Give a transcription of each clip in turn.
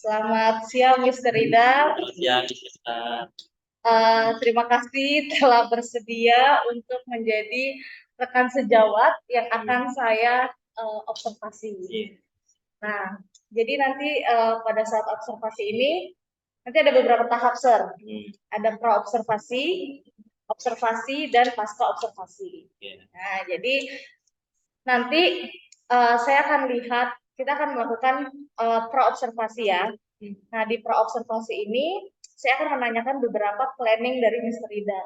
Selamat siang, Mr. Ida. Selamat siang, Mister. Terima kasih telah bersedia untuk menjadi rekan sejawat yang akan saya observasi. Nah, jadi nanti pada saat observasi ini nanti ada beberapa tahap, Sir. Ada pra-observasi, observasi, dan pasca observasi. Nah, jadi nanti saya akan lihat, kita akan melakukan pra-observasi ya. Nah, di pra-observasi ini saya akan menanyakan beberapa planning dari Mr. Ida,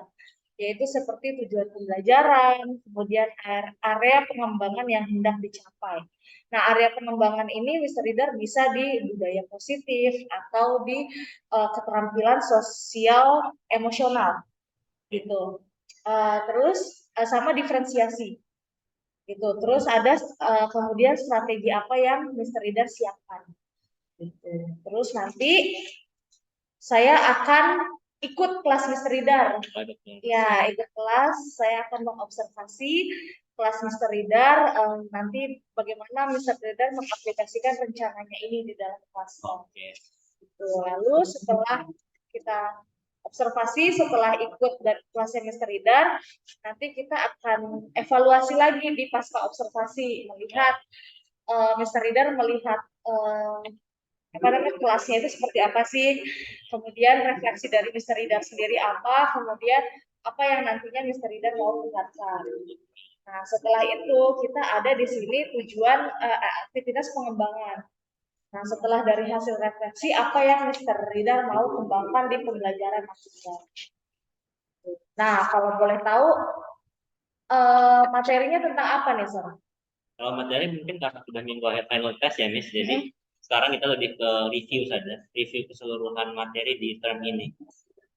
yaitu seperti tujuan pembelajaran, kemudian area pengembangan yang hendak dicapai. Nah, area pengembangan ini Mr. Ida bisa di budaya positif atau di keterampilan sosial emosional, gitu. Terus sama diferensiasi. Gitu. Terus ada kemudian strategi apa yang Mr. Ida siapkan. Gitu. Terus nanti saya akan ikut kelas Mr. Ridar. Ya, ikut kelas, saya akan mengobservasi kelas Mr. Ridar, nanti bagaimana Mr. Ridar mengaplikasikan rencananya ini di dalam kelas. Gitu. Lalu setelah kita observasi, setelah ikut dari kelasnya Mr. Ridar, nanti kita akan evaluasi lagi di pasca observasi, melihat Mr. Ridar melihat kelasnya itu seperti apa sih, kemudian refleksi dari Mr. Ridar sendiri apa, kemudian apa yang nantinya Mr. Ridar mau tingkatkan. Nah, setelah itu kita ada di sini tujuan aktivitas pengembangan. Nah, setelah dari hasil refleksi, apa yang Mr. Ridar mau kembangkan di pembelajaran mahasiswa. Nah, kalau boleh tahu, materinya tentang apa nih, Sir? Kalau materi mungkin karena sudah minggu akhir final test ya, Miss. Jadi sekarang kita lebih ke review saja, review keseluruhan materi di term ini.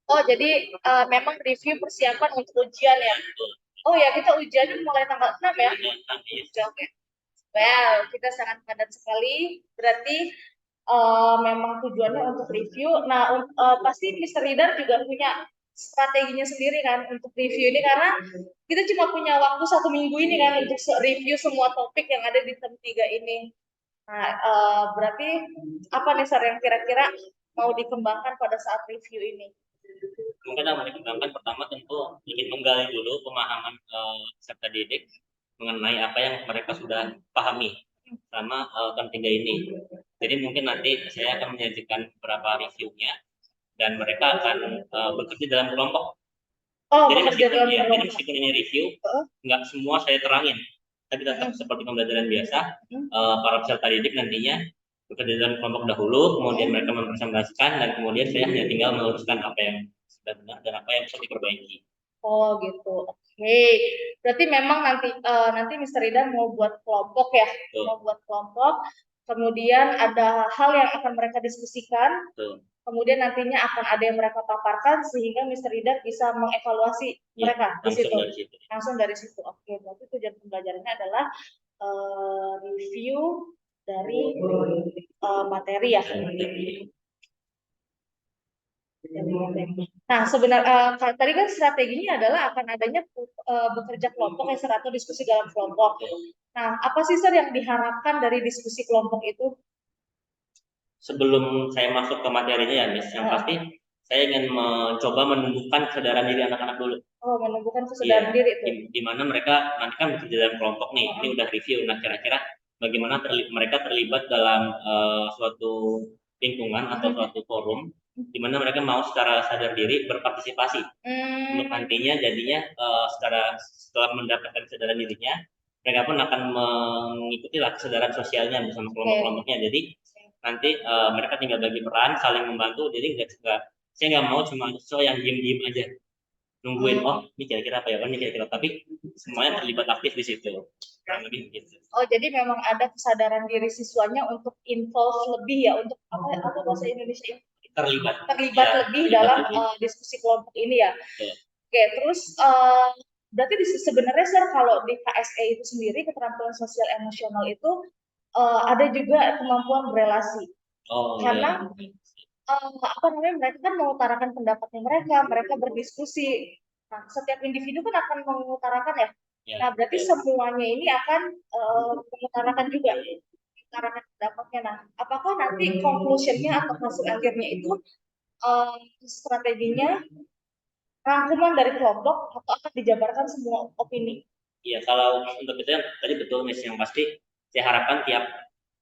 Oh, jadi memang review persiapan untuk ujian ya? Oh ya, kita ujiannya mulai tanggal 6 ya? Oke. Well, kita sangat padat sekali. Berarti memang tujuannya untuk review. Nah, pasti Mr. Ridar juga punya strateginya sendiri kan untuk review ini, karena kita cuma punya waktu 1 minggu ini kan untuk review semua topik yang ada di term 3 ini. Nah, berarti apa nih, Sar, yang kira-kira mau dikembangkan pada saat review ini? Mungkin yang mau dikembangkan pertama tentu ingin menggali dulu pemahaman peserta didik mengenai apa yang mereka sudah pahami sama term 3 ini. Jadi mungkin nanti saya akan menyajikan beberapa reviewnya dan mereka akan bekerja dalam kelompok. Oh, Jadi bekerja dalam kelompok. jadi meskipun ini review, nggak semua saya terangin, tapi tetap seperti pembelajaran biasa. Para peserta didik nantinya bekerja dalam kelompok dahulu, kemudian mereka mempresentasikan, dan kemudian saya hanya tinggal meluruskan apa yang sudah benar dan apa yang bisa diperbaiki. Oh gitu, oke. Berarti memang nanti Mr. Ida mau buat kelompok ya, mau buat kelompok. Kemudian ada hal yang akan mereka diskusikan. Kemudian nantinya akan ada yang mereka paparkan sehingga Mr. Ida bisa mengevaluasi mereka di situ. Langsung dari situ. Oke, berarti tujuan pembelajarannya adalah review dari materi ya. Nah, sebenarnya tadi kan strateginya adalah akan adanya bekerja kelompok atau diskusi dalam kelompok. Nah, apa sih, Sir, yang diharapkan dari diskusi kelompok itu? Sebelum saya masuk ke materinya ya, Miss, yang pasti saya ingin mencoba menumbuhkan kesadaran diri anak-anak dulu. Oh, menumbuhkan kesadaran diri itu. Di mana mereka nanti kan bekerja dalam kelompok nih, ini udah review. Nah, kira-kira bagaimana mereka terlibat dalam suatu lingkungan atau suatu forum di mana mereka mau secara sadar diri berpartisipasi. Untuk nantinya jadinya setelah mendapatkan kesadaran dirinya, mereka pun akan mengikuti kesadaran sosialnya bersama kelompok-kelompoknya. Jadi nanti mereka tinggal bagi peran, saling membantu. Jadi saya nggak mau cuma siswa yang diem-diem aja nungguin, oh ini kira-kira apa ya, ini kira-kira, tapi semuanya terlibat aktif di situ. Kurang lebih begitu. Oh, jadi memang ada kesadaran diri siswanya untuk involve lebih ya, untuk apa bahasa Indonesia terlibat lebih dalam diskusi kelompok ini ya. Oke, terus berarti sebenarnya, Sir, kalau di KSE itu sendiri, keterampilan sosial emosional itu ada juga kemampuan berelasi. Karena apa namanya, mereka kan mengutarakan pendapatnya mereka berdiskusi. Nah, setiap individu kan akan mengutarakan ya. Nah, berarti semuanya ini akan mengutarakan juga. mengutarakan pendapatnya. Nah, apakah nanti conclusion-nya atau hasil akhirnya itu strateginya rangkuman dari kelompok atau akan dijabarkan semua opini? Iya, kalau untuk itu yang tadi betul, Miss. Yang pasti saya harapkan tiap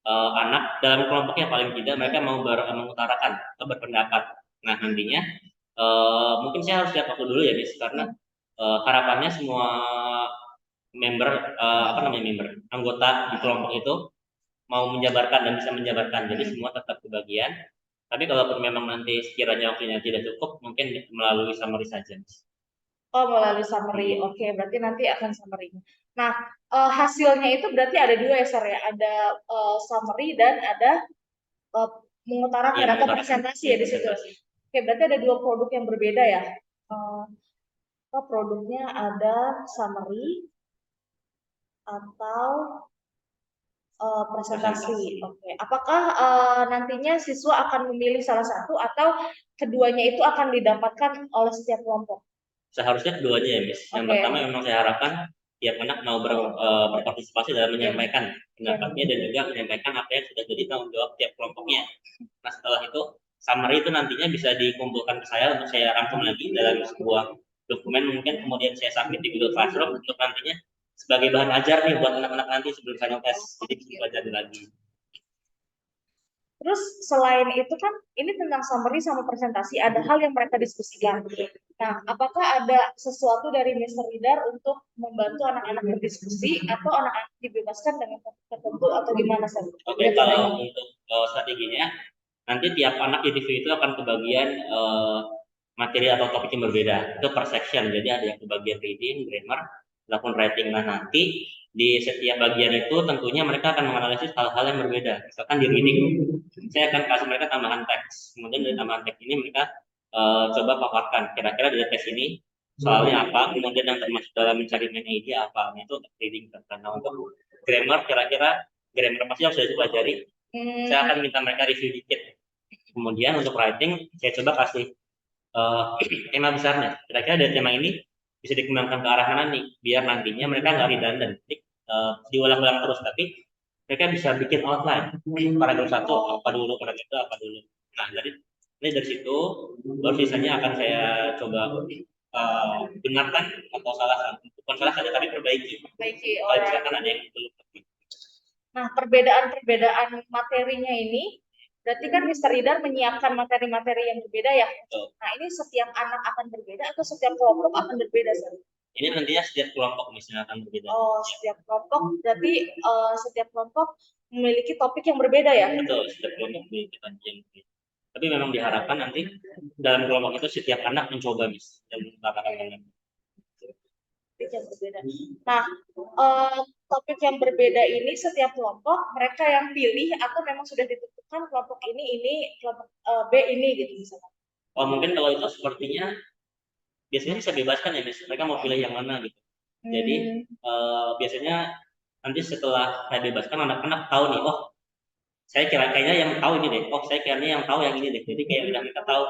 anak dalam kelompoknya paling tidak mereka mau mengutarakan atau berpendapat. Nah, nantinya mungkin saya harus lihat waktu dulu ya, Miss, karena harapannya semua member member anggota di kelompok itu mau menjabarkan dan bisa menjabarkan. Jadi semua tetap kebagian. Tapi kalaupun memang nanti sekiranya waktunya tidak cukup, mungkin melalui summary saja, Miss. Oh, melalui summary. Oke, berarti nanti akan summary. Nah, hasilnya itu berarti ada dua ya, Sir, ya. Ada summary dan ada mengutarakan atau presentasi ya di situ. Oke, berarti ada dua produk yang berbeda ya. Produknya ada summary atau presentasi. Oke. Apakah nantinya siswa akan memilih salah satu atau keduanya itu akan didapatkan oleh setiap kelompok? Seharusnya keduanya ya, Miss. Yang pertama memang saya harapkan tiap anak mau berpartisipasi dalam menyampaikan pendapatnya dan juga menyampaikan apa yang sudah jadi tanggung jawab tiap kelompoknya. Nah, setelah itu summary itu nantinya bisa dikumpulkan ke saya untuk saya rangkum lagi dalam sebuah dokumen, mungkin kemudian saya submit di Google Classroom untuk nantinya sebagai bahan ajar nih buat anak-anak nanti sebelum final test. Jadi bisa belajar lagi. Terus selain itu kan ini tentang summary sama presentasi, ada hal yang mereka diskusikan. Nah, apakah ada sesuatu dari Mr. Ridar untuk membantu anak-anak berdiskusi atau anak-anak dibebaskan dengan topik tertentu atau gimana sih? Oke, kalau untuk strateginya, nanti tiap anak di TV itu akan kebagian materi atau topik yang berbeda. Itu per section, jadi ada yang kebagian reading, grammar, ataupun writing. Nah, nanti di setiap bagian itu tentunya mereka akan menganalisis hal-hal yang berbeda. Misalkan di reading, saya akan kasih mereka tambahan teks. Kemudian dari tambahan teks ini mereka coba paparkan. Kira-kira dari teks ini soalnya apa, kemudian yang termasuk dalam mencari main idea apa. Nah, itu untuk reading. Karena untuk grammar, kira-kira grammar pasti yang sudah dipelajari. Saya akan minta mereka review dikit. Kemudian untuk writing, saya coba kasih tema besarnya. Kira-kira dari tema ini bisa dikembangkan ke arah mana nih, biar nantinya mereka nggak redundant, diulang-ulang terus, tapi mereka bisa bikin outline. Paragraf satu apa dulu, paragraf itu apa dulu. Nah, jadi ini dari situ baru sisanya akan saya coba benarkan atau salah, bukan salah saja tapi perbaiki. Kalau misalkan ada yang belum. Nah, perbedaan materinya ini berarti kan Mr. Ridar menyiapkan materi-materi yang berbeda ya. Nah, ini setiap anak akan berbeda atau setiap kelompok akan berbeda, Sir? Ini nantinya setiap kelompok misalnya akan berbeda. Oh, setiap kelompok. Berarti setiap kelompok memiliki topik yang berbeda ya? Betul, setiap kelompok memiliki topik yang berbeda. Tapi memang diharapkan nanti dalam kelompok itu setiap anak mencoba, Miss, dan mengatakan yang berbeda. Nah, topik yang berbeda ini setiap kelompok mereka yang pilih atau memang sudah ditentukan kelompok ini kelompok B ini gitu misalnya. Oh, mungkin kalau itu sepertinya biasanya bisa bebaskan ya, Miss. Mereka mau pilih yang mana gitu. Jadi biasanya nanti setelah saya bebaskan anak-anak tahu nih, oh saya kayaknya yang tahu ini deh, oh saya kayaknya yang tahu yang ini deh. Jadi kayak udah kita tahu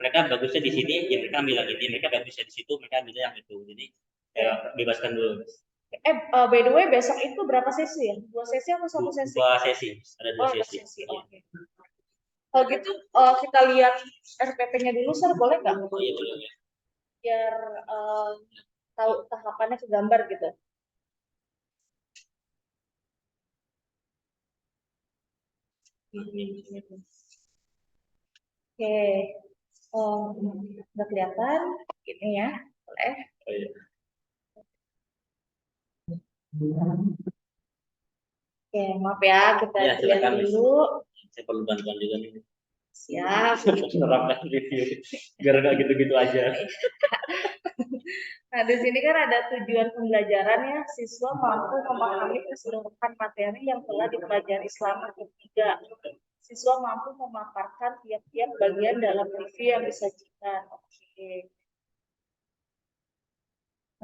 mereka bagusnya di sini, ya mereka ambil yang ini, mereka bagusnya di situ, mereka ambil yang itu. Jadi saya bebaskan dulu. By the way, besok itu berapa sesi ya? 2 sesi atau 1 sesi? 2 sesi, ada 2 sesi. Oke. Kalau gitu kita lihat RPP-nya dulu, Sir, boleh nggak? Oh iya, boleh. Biar tahu tahapannya kegambar gitu. Oke, udah kelihatan ini ya, boleh. Oke, maaf ya, kita lihat dulu. Saya perlu bantuan juga nih. Siap. Menerapkan review, biar nggak gitu-gitu aja. Nah, di sini kan ada tujuan pembelajarannya, siswa mampu memahami keseluruhan materi yang telah dipelajari selama ketiga. Siswa mampu memaparkan tiap-tiap bagian dalam review yang disajikan. Oke.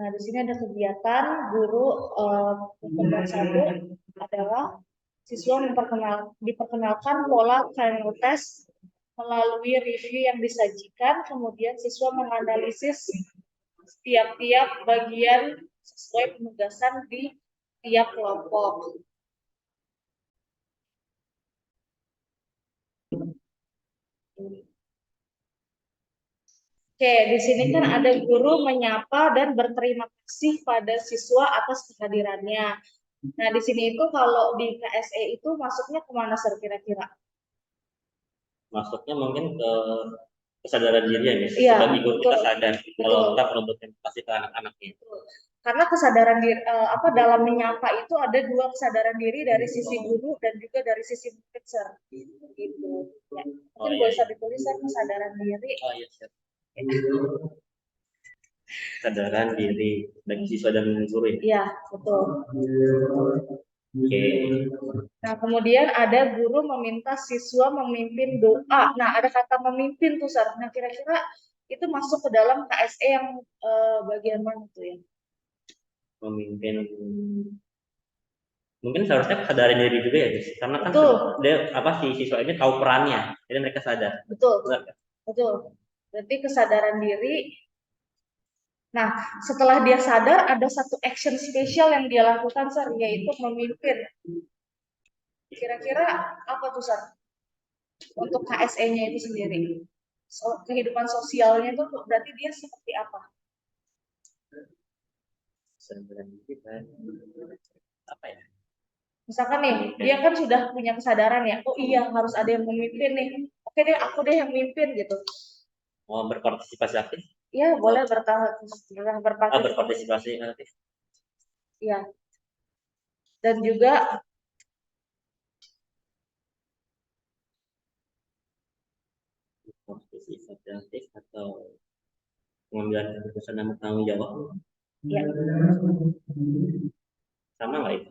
Nah, di sini ada kegiatan guru pertemuan 1 adalah siswa diperkenalkan pola final test melalui review yang disajikan, kemudian siswa menganalisis tiap-tiap bagian sesuai penugasan di tiap kelompok. Oke, di sini kan ada guru menyapa dan berterima kasih pada siswa atas kehadirannya. Nah, di sini itu kalau di KSE itu masuknya kemana, Sir, kira-kira? Masuknya mungkin ke kesadaran diri ya, guys. Iya, Sebagai guru kita betul. sadar kalau Betul. kita perlu berempati ke anak-anaknya. Karena kesadaran diri, dalam menyapa itu ada dua kesadaran diri dari sisi guru dan juga dari sisi murid, Sir. Gitu. Ya. Mungkin bisa ditulis, Sir, kesadaran diri. Oh iya, siap. Kesadaran diri bagi siswa dan guru ya. Iya, betul. Oke. Nah, kemudian ada guru meminta siswa memimpin doa. Nah, ada kata memimpin tuh, Sar. Nah, kira-kira itu masuk ke dalam KSE yang bagian mana tuh ya? Memimpin. Mungkin seharusnya kesadaran diri juga ya, guys. Karena kan Betul. dia si siswa ini tahu perannya, jadi mereka sadar. Betul. Benar, kan? Betul. Berarti kesadaran diri. Nah, setelah dia sadar, ada satu action spesial yang dia lakukan, Sar, yaitu memimpin. Kira-kira apa tuh, Sar? Untuk KSE-nya itu sendiri. Kehidupan sosialnya itu berarti dia seperti apa? Apa ya? Misalkan nih, dia kan sudah punya kesadaran ya, oh iya harus ada yang memimpin nih. Oke deh, aku deh yang mimpin gitu. Mau berpartisipasi aktif? Iya, boleh berpartisipasi. Berpartisipasi aktif. Iya. Dan juga partisipasi aktif atau pengambilan keputusan yang bertanggung jawab. ya. Sama nggak itu?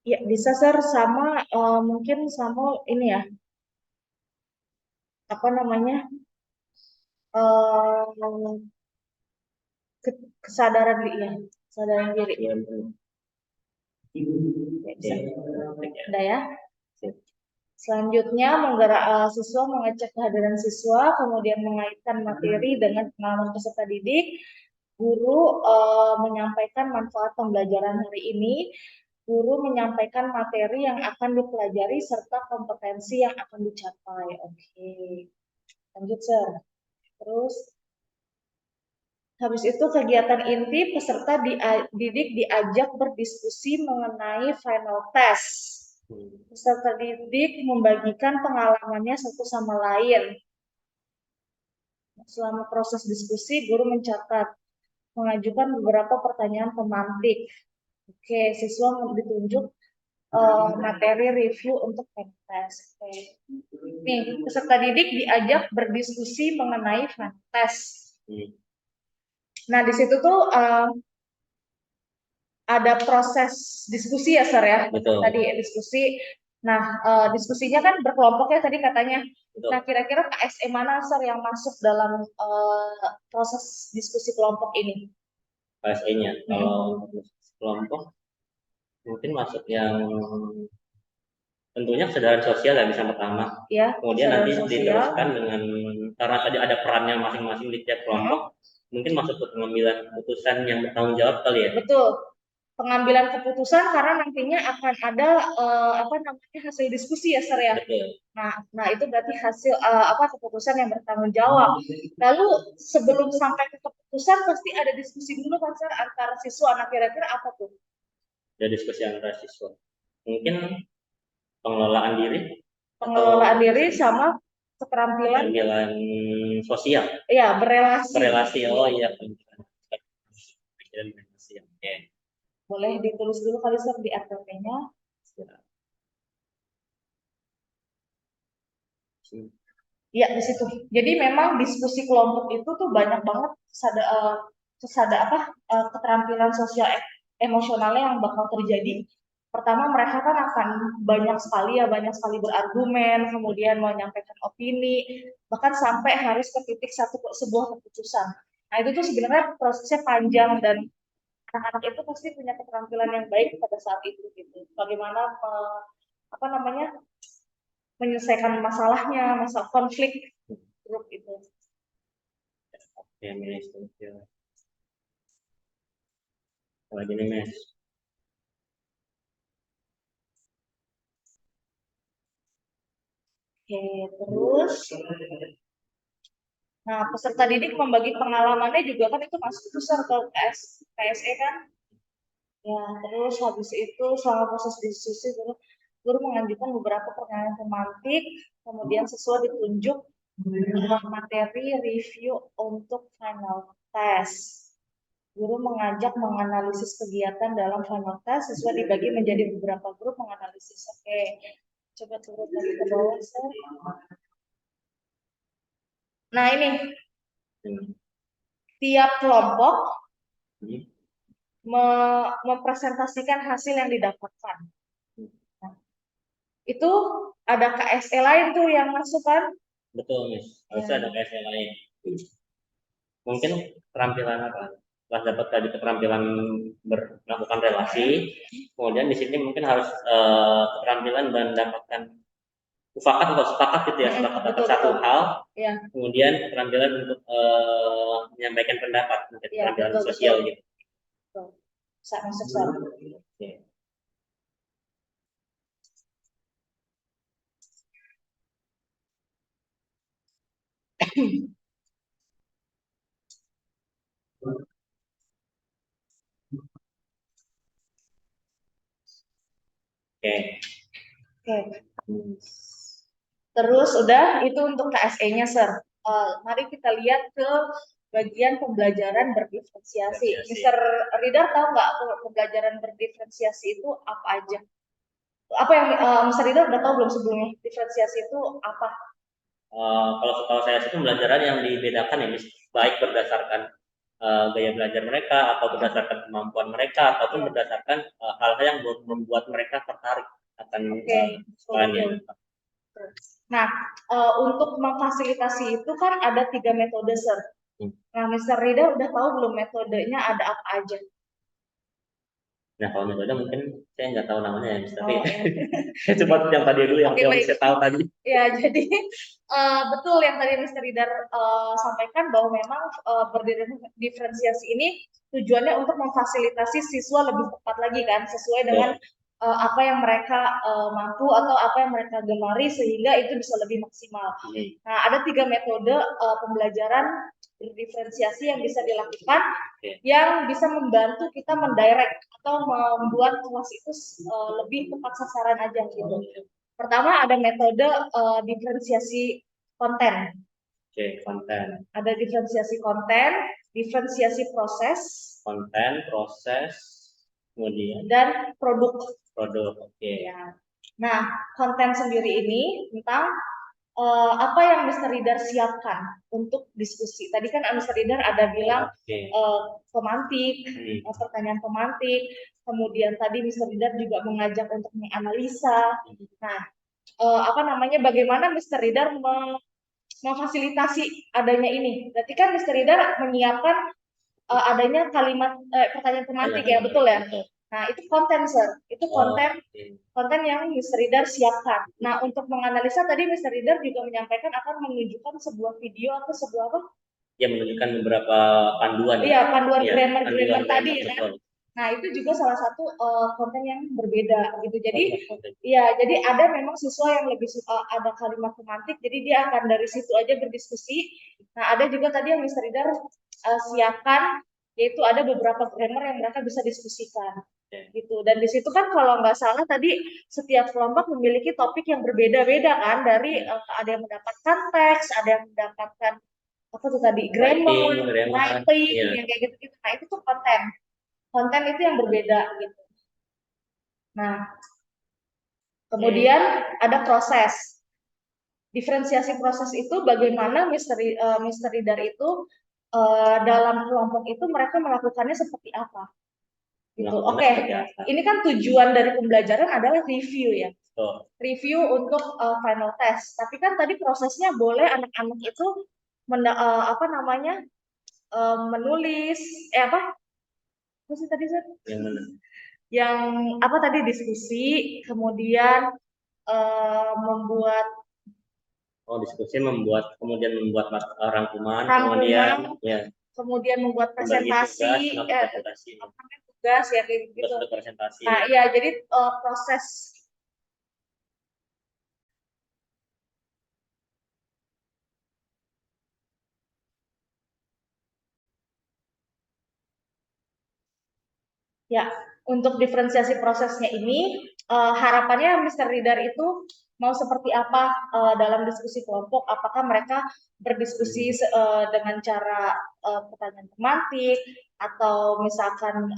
Ya, bisa, Sir, sama mungkin sama ini ya. Apa namanya? Kesadaran diri ya. Kesadaran diri. Ya, bisa. Udah ya. Selanjutnya, siswa mengecek kehadiran siswa, kemudian mengaitkan materi dengan pengalaman peserta didik. Guru menyampaikan manfaat pembelajaran hari ini. Guru menyampaikan materi yang akan dipelajari serta kompetensi yang akan dicapai. Oke, lanjut, Sir. Terus, habis itu kegiatan inti peserta didik diajak berdiskusi mengenai final test. Peserta didik membagikan pengalamannya satu sama lain. Selama proses diskusi, guru mencatat, mengajukan beberapa pertanyaan pemantik. Oke, siswa ditunjuk materi review untuk test. Oke. Nih, peserta didik diajak berdiskusi mengenai test. Nah, di situ tuh ada proses diskusi ya, Sir ya. Betul. Tadi diskusi. Nah, diskusinya kan berkelompok ya tadi katanya. Betul. Nah, kira-kira KSE mana, Sir, yang masuk dalam proses diskusi kelompok ini? KSE-nya, kalau kelompok mungkin masuk yang tentunya kesadaran sosial ya bisa pertama. Ya, kemudian nanti diteruskan dengan karena tadi ada perannya masing-masing di tiap kelompok, mungkin masuk ke pengambilan keputusan yang bertanggung jawab kali ya. Betul. Pengambilan keputusan karena nantinya akan ada hasil diskusi ya, Sir ya. Betul. Nah itu berarti hasil keputusan yang bertanggung jawab. Lalu sebelum sampai ke keputusan pasti ada diskusi dulu kan, Sir, antara siswa. Nah, kira-kira apa tuh? Ada diskusi antara siswa. Mungkin pengelolaan diri sama keterampilan sosial. Iya, berelasi. Oh iya. Oke. Boleh ditulis dulu kali, Sir, di RPP-nya. Ya, di situ. Jadi memang diskusi kelompok itu tuh banyak banget keterampilan sosial emosionalnya yang bakal terjadi. Pertama, mereka kan akan banyak sekali berargumen, kemudian menyampaikan opini, bahkan sampai harus ke titik sebuah keputusan. Nah, itu tuh sebenarnya prosesnya panjang dan anak-anak itu pasti punya keterampilan yang baik pada saat itu gitu. Bagaimana menyelesaikan masalah konflik grup itu. Oke, lagi nih, Mes. Oke, terus, nah peserta didik membagi pengalamannya juga kan itu masuk besar ke KSE kan. Ya, terus habis itu selama proses diskusi guru mengajukan beberapa pertanyaan pemantik, kemudian sesuai ditunjuk materi review untuk final test. Guru mengajak menganalisis kegiatan dalam final test sesuai dibagi menjadi beberapa grup menganalisis. Oke, coba turun lagi ke bawah, Sir. Nah ini, tiap kelompok mempresentasikan hasil yang didapatkan. Nah, itu ada KSE lain tuh yang masuk kan? Betul, Miss. Harusnya ada KSE lain. Mungkin keterampilan apa? Setelah dapat tadi keterampilan melakukan relasi, kemudian di sini mungkin harus keterampilan mendapatkan mufakat atau sepakat gitu ya, sepakat atas satu hal, ya. Kemudian keterampilan untuk menyampaikan pendapat, mungkin ya, keterampilan sosial gitu. Bisa masuk satu. Oke. Terus udah itu untuk KSE-nya, Sir. Mari kita lihat ke bagian pembelajaran berdiferensiasi. Mr. Ridar tahu nggak pembelajaran berdiferensiasi itu apa aja? Apa yang Mr. Ridar udah tahu belum sebelumnya? Diferensiasi itu apa? Kalau setahu saya itu pembelajaran yang dibedakan ya, baik berdasarkan gaya belajar mereka atau berdasarkan kemampuan mereka ataupun berdasarkan hal-hal yang membuat mereka tertarik akan sekolahnya. Nah, untuk memfasilitasi itu kan ada 3 metode, Sir. Nah, Mr. Rida udah tahu belum metodenya ada apa aja? Nah, kalau metode mungkin saya nggak tahu namanya ya, tapi coba yang tadi dulu yang saya tahu tadi. Ya, jadi betul yang tadi Mr. Ridar sampaikan bahwa memang berdiferensiasi ini tujuannya untuk memfasilitasi siswa lebih tepat lagi kan, sesuai dengan apa yang mereka mampu atau apa yang mereka gemari sehingga itu bisa lebih maksimal. Nah, ada 3 metode pembelajaran berdiferensiasi yang bisa dilakukan yang bisa membantu kita mendirect atau membuat kelas itu lebih tepat sasaran aja gitu. Pertama ada metode diferensiasi konten. Oke, konten. Ada diferensiasi konten, diferensiasi proses, konten, proses, kemudian dan produk. Produk, oke. Ya. Nah, konten sendiri ini tentang apa yang Mr. Ridar siapkan untuk diskusi. Tadi kan Mr. Ridar ada bilang pemantik, pertanyaan pemantik, kemudian tadi Mr. Ridar juga mengajak untuk menganalisa. Nah, bagaimana Mr. Ridar memfasilitasi adanya ini? Berarti kan Mr. Ridar menyiapkan adanya kalimat pertanyaan pemantik ya, betul ya? Nah, itu konten, Sir. Itu konten yang Mr. Ridar siapkan. Nah, untuk menganalisa tadi Mr. Ridar juga menyampaikan akan menunjukkan sebuah video atau sebuah apa? Ya, menunjukkan beberapa panduan. Iya, panduan grammar tadi ya. Nah, itu juga salah satu konten yang berbeda gitu. Jadi, ya, jadi ada memang siswa yang lebih suka ada kalimat pemantik, jadi dia akan dari situ aja berdiskusi. Nah, ada juga tadi yang Mr. Ridar siapkan, yaitu ada beberapa grammar yang mereka bisa diskusikan. Gitu. Dan di situ kan kalau nggak salah tadi setiap kelompok memiliki topik yang berbeda-beda kan, dari ada yang mendapatkan teks, ada yang mendapatkan apa tuh tadi grammar, writing, yang kayak gitu-gitu. Nah, itu tuh konten itu yang berbeda gitu. Nah, kemudian ada proses. Diferensiasi proses itu bagaimana Mr. Ridar itu dalam kelompok itu mereka melakukannya seperti apa? Gitu. Oke. Ini kan tujuan dari pembelajaran adalah review ya. Review untuk final test. Tapi kan tadi prosesnya boleh anak-anak itu menulis apa sih tadi Sir? Yang apa tadi diskusi, kemudian membuat kemudian membuat rangkuman, kemudian membuat presentasi, tugas ya kayak gitu. Presentasi. Nah, iya jadi proses Ya, untuk diferensiasi prosesnya ini, harapannya Mr. Reader itu mau seperti apa dalam diskusi kelompok? Apakah mereka berdiskusi dengan cara pertanyaan tematik, atau misalkan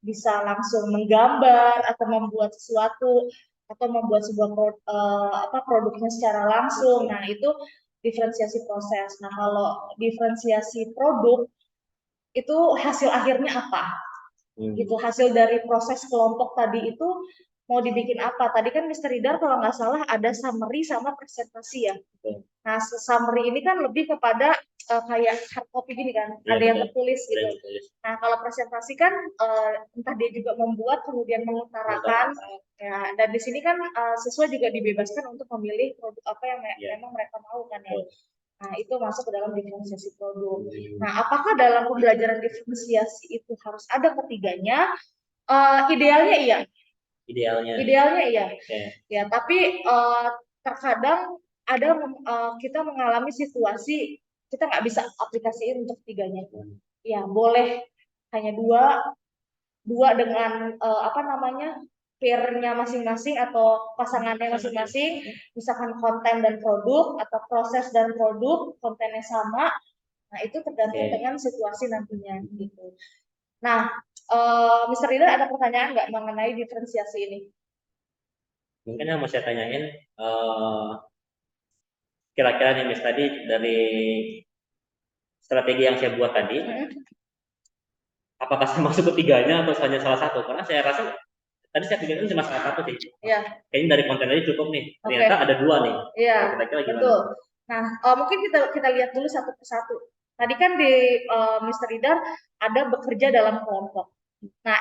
bisa langsung menggambar atau membuat sesuatu, atau membuat sebuah produknya secara langsung. Nah, itu diferensiasi proses. Nah, kalau diferensiasi produk itu hasil akhirnya apa? Gitu, hasil dari proses kelompok tadi itu mau dibikin apa? Tadi kan Mr. Ridar kalau nggak salah ada summary sama presentasi ya. Nah, summary ini kan lebih kepada kayak hard copy gini kan, Ya, ada yang tertulis gitu. Betul. Nah, kalau presentasi kan entah dia juga membuat kemudian mengutarakan, ya. Dan di sini kan siswa juga dibebaskan untuk memilih produk apa yang memang mereka mau kan ya. Nah, itu masuk ke dalam diferensiasi produk. Nah, apakah dalam pembelajaran diferensiasi itu harus ada ketiganya? Idealnya iya. Idealnya iya. Ya, tapi terkadang ada kita mengalami situasi kita nggak bisa aplikasiin untuk ketiganya. Ya, boleh hanya dua dengan pair-nya masing-masing atau pasangannya masing-masing, misalkan konten dan produk atau proses dan produk kontennya sama. Nah, itu tergantung dengan situasi nantinya gitu. Nah, Mr. Ridho ada pertanyaan nggak mengenai diferensiasi ini? Mungkin yang mau saya tanyain, kira-kira nih Miss tadi dari strategi yang saya buat tadi, apakah saya masuk ketiganya atau hanya salah satu? Karena saya rasa tadi saya pikirkan cuma salah satu sih. Iya. Kayaknya dari konten tadi cukup nih. Ternyata ada dua nih. Iya. Betul. Nah, mungkin kita lihat dulu satu persatu. Tadi kan di Mr. Ridar ada bekerja dalam kelompok. Nah,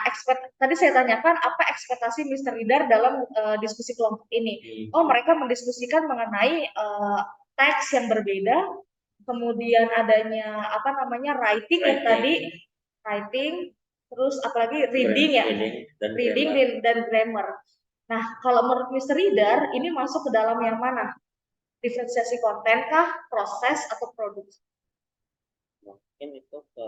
tadi saya tanyakan apa ekspektasi Mr. Ridar dalam diskusi kelompok ini. Oh, mereka mendiskusikan mengenai teks yang berbeda, kemudian adanya writing yang tadi, writing, terus apalagi reading ya, reading dan grammar. Nah, kalau menurut Mr. Ridar ini masuk ke dalam yang mana? Diferensiasi konten kah, proses atau produk? Mungkin itu ke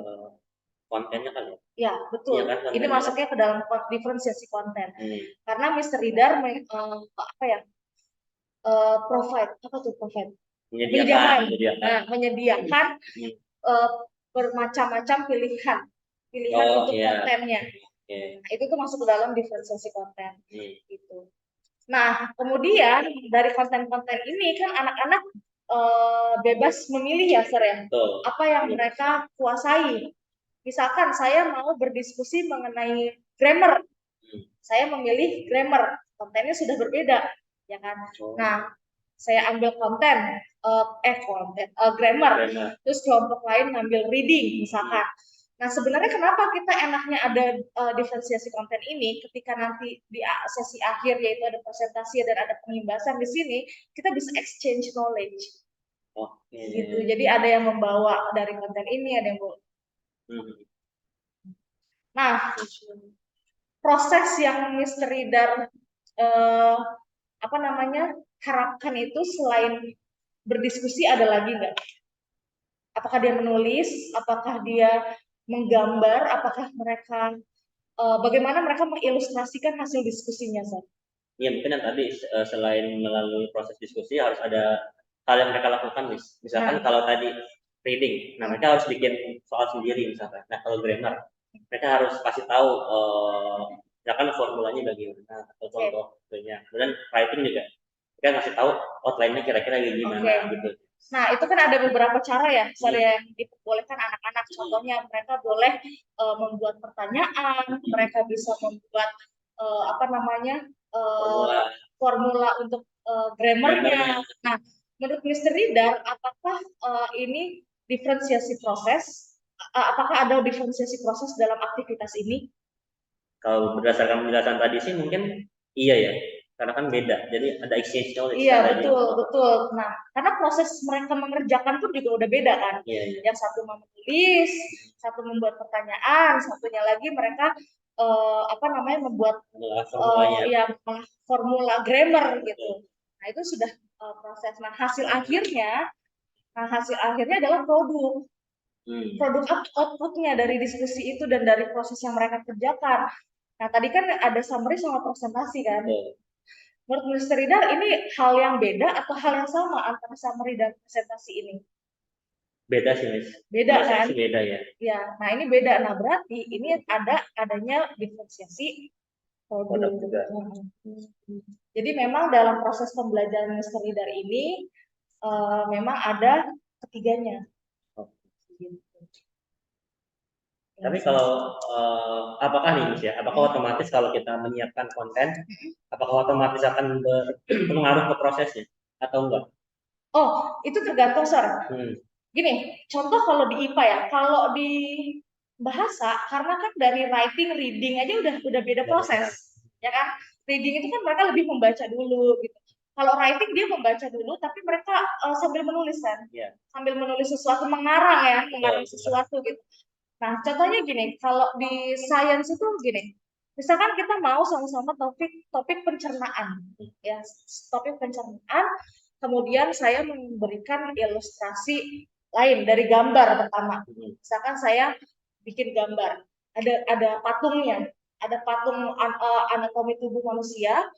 kontennya kan ya? Ya, betul. Ya, kan, ini masuknya ke dalam diferensiasi konten. Karena Mr. Ridar provide menyediakan bermacam-macam pilihan untuk kontennya. Nah, itu tuh masuk ke dalam diferensiasi konten gitu. Nah, kemudian dari konten-konten ini kan anak-anak bebas memilih ya, Sir ya. Apa yang mereka kuasai. Misalkan saya mau berdiskusi mengenai grammar. Saya memilih grammar. Kontennya sudah berbeda, ya kan? Nah, saya ambil grammar. Terus kelompok lain ngambil reading misalkan. Nah, sebenarnya kenapa kita enaknya ada diferensiasi konten ini ketika nanti di sesi akhir yaitu ada presentasi dan ada pengimbasan di sini, kita bisa exchange knowledge. Gitu. Jadi ada yang membawa dari konten ini, ada yang bawa. Nah, proses yang Mr. Ridar harapkan itu selain berdiskusi ada lagi nggak? Apakah dia menulis? Apakah dia menggambar? Apakah mereka bagaimana mereka mengilustrasikan hasil diskusinya, Sir? Iya, mungkin yang tadi selain melalui proses diskusi harus ada hal yang mereka lakukan, misalkan kalau tadi reading, nah mereka harus bikin soal sendiri misalkan. Nah, kalau grammar, mereka harus kasih tahu misalkan formulanya bagaimana atau contohnya. Kemudian writing juga, mereka ngasih tahu outline-nya kira-kira gimana gitu. Nah, itu kan ada beberapa cara ya, yang diperbolehkan anak-anak. Contohnya mereka boleh membuat pertanyaan, mereka bisa membuat formula untuk grammarnya. Nah, menurut Mr. Ridar, apakah ini diferensiasi proses? Apakah ada diferensiasi proses dalam aktivitas ini? Kalau berdasarkan penjelasan tadi sih mungkin iya ya, karena kan beda. Jadi ada exchange knowledge. Iya, betul. Nah, karena proses mereka mengerjakan pun juga udah beda kan. Yang satu menulis, satu membuat pertanyaan, satunya lagi mereka membuat formula grammar gitu. Nah, itu sudah proses. Nah, hasil akhirnya adalah produk. produk outputnya dari diskusi itu dan dari proses yang mereka kerjakan. Nah, tadi kan ada summary sama presentasi kan. Menurut Mr. Ridal, ini hal yang beda atau hal yang sama antara summary dan presentasi ini? Beda sih, Miss. Beda kan? Beda ya. Ya, nah ini beda. Nah, berarti ini adanya diferensiasi produk juga. Jadi memang dalam proses pembelajaran Mr. Ridal ini memang ada ketiganya. Tapi kalau apakah nih Miss ya, apakah otomatis kalau kita menyiapkan konten, apakah otomatis akan berpengaruh ke prosesnya atau enggak? Oh, itu tergantung, Sir. Gini, contoh kalau di IPA ya, kalau di bahasa, karena kan dari writing, reading aja udah beda proses, ya kan? Reading itu kan mereka lebih membaca dulu gitu. Kalau writing dia membaca dulu, tapi mereka sambil menulis kan, sambil menulis sesuatu, mengarang sesuatu gitu. Nah, contohnya gini, kalau di science itu gini, misalkan kita mau sama-sama topik pencernaan, ya, topik pencernaan, kemudian saya memberikan ilustrasi lain dari gambar pertama. Misalkan saya bikin gambar, ada patungnya, ada patung anatomi tubuh manusia,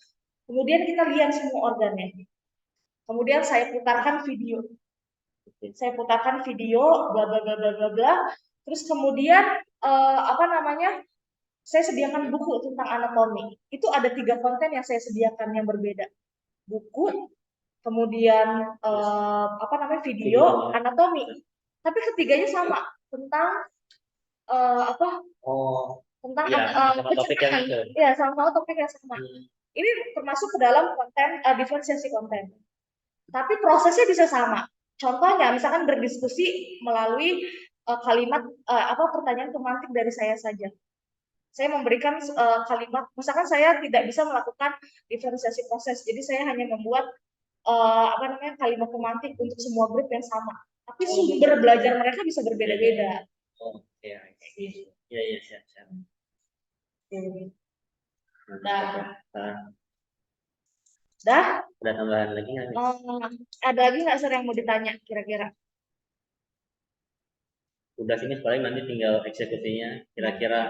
kemudian kita lihat semua organnya. Kemudian saya putarkan video. Bla bla bla bla bla bla. Terus kemudian saya sediakan buku tentang anatomi. Itu ada 3 konten yang saya sediakan yang berbeda. Buku, kemudian video, anatomi. Tapi ketiganya sama tentang pencernaan. Ya, sama-sama topik yang sama. Ini termasuk ke dalam konten diferensiasi konten. Tapi prosesnya bisa sama. Contohnya, misalkan berdiskusi melalui kalimat pertanyaan pemantik dari saya saja. Saya memberikan kalimat, misalkan saya tidak bisa melakukan diferensiasi proses, jadi saya hanya membuat kalimat pemantik untuk semua grup yang sama. Tapi sumber belajar mereka bisa berbeda-beda. Iya, siap. Dah? Ada tambahan lagi nggak? Ada lagi nggak, Sir, yang mau ditanya kira-kira? Udah sini paling nanti tinggal eksekusinya kira-kira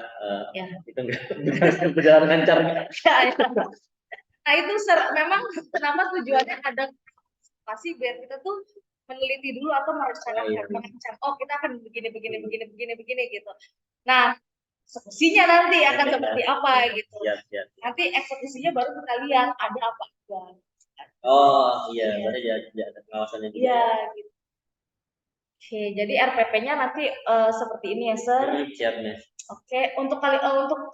itu enggak berjalan lancar nggak? Nah itu, Sir, memang kenapa tujuannya ada pasti biar kita tuh meneliti dulu atau merencanakan. Oh, kita akan begini gitu. Nah, eksekusinya nanti akan seperti apa gitu. Nanti eksekusinya baru kita lihat ada apa juga. Oh iya, berarti ada pengawasannya juga. Iya, gitu. Oke, jadi RPP-nya nanti seperti ini ya, Sir. Siap, Mas. Oke, untuk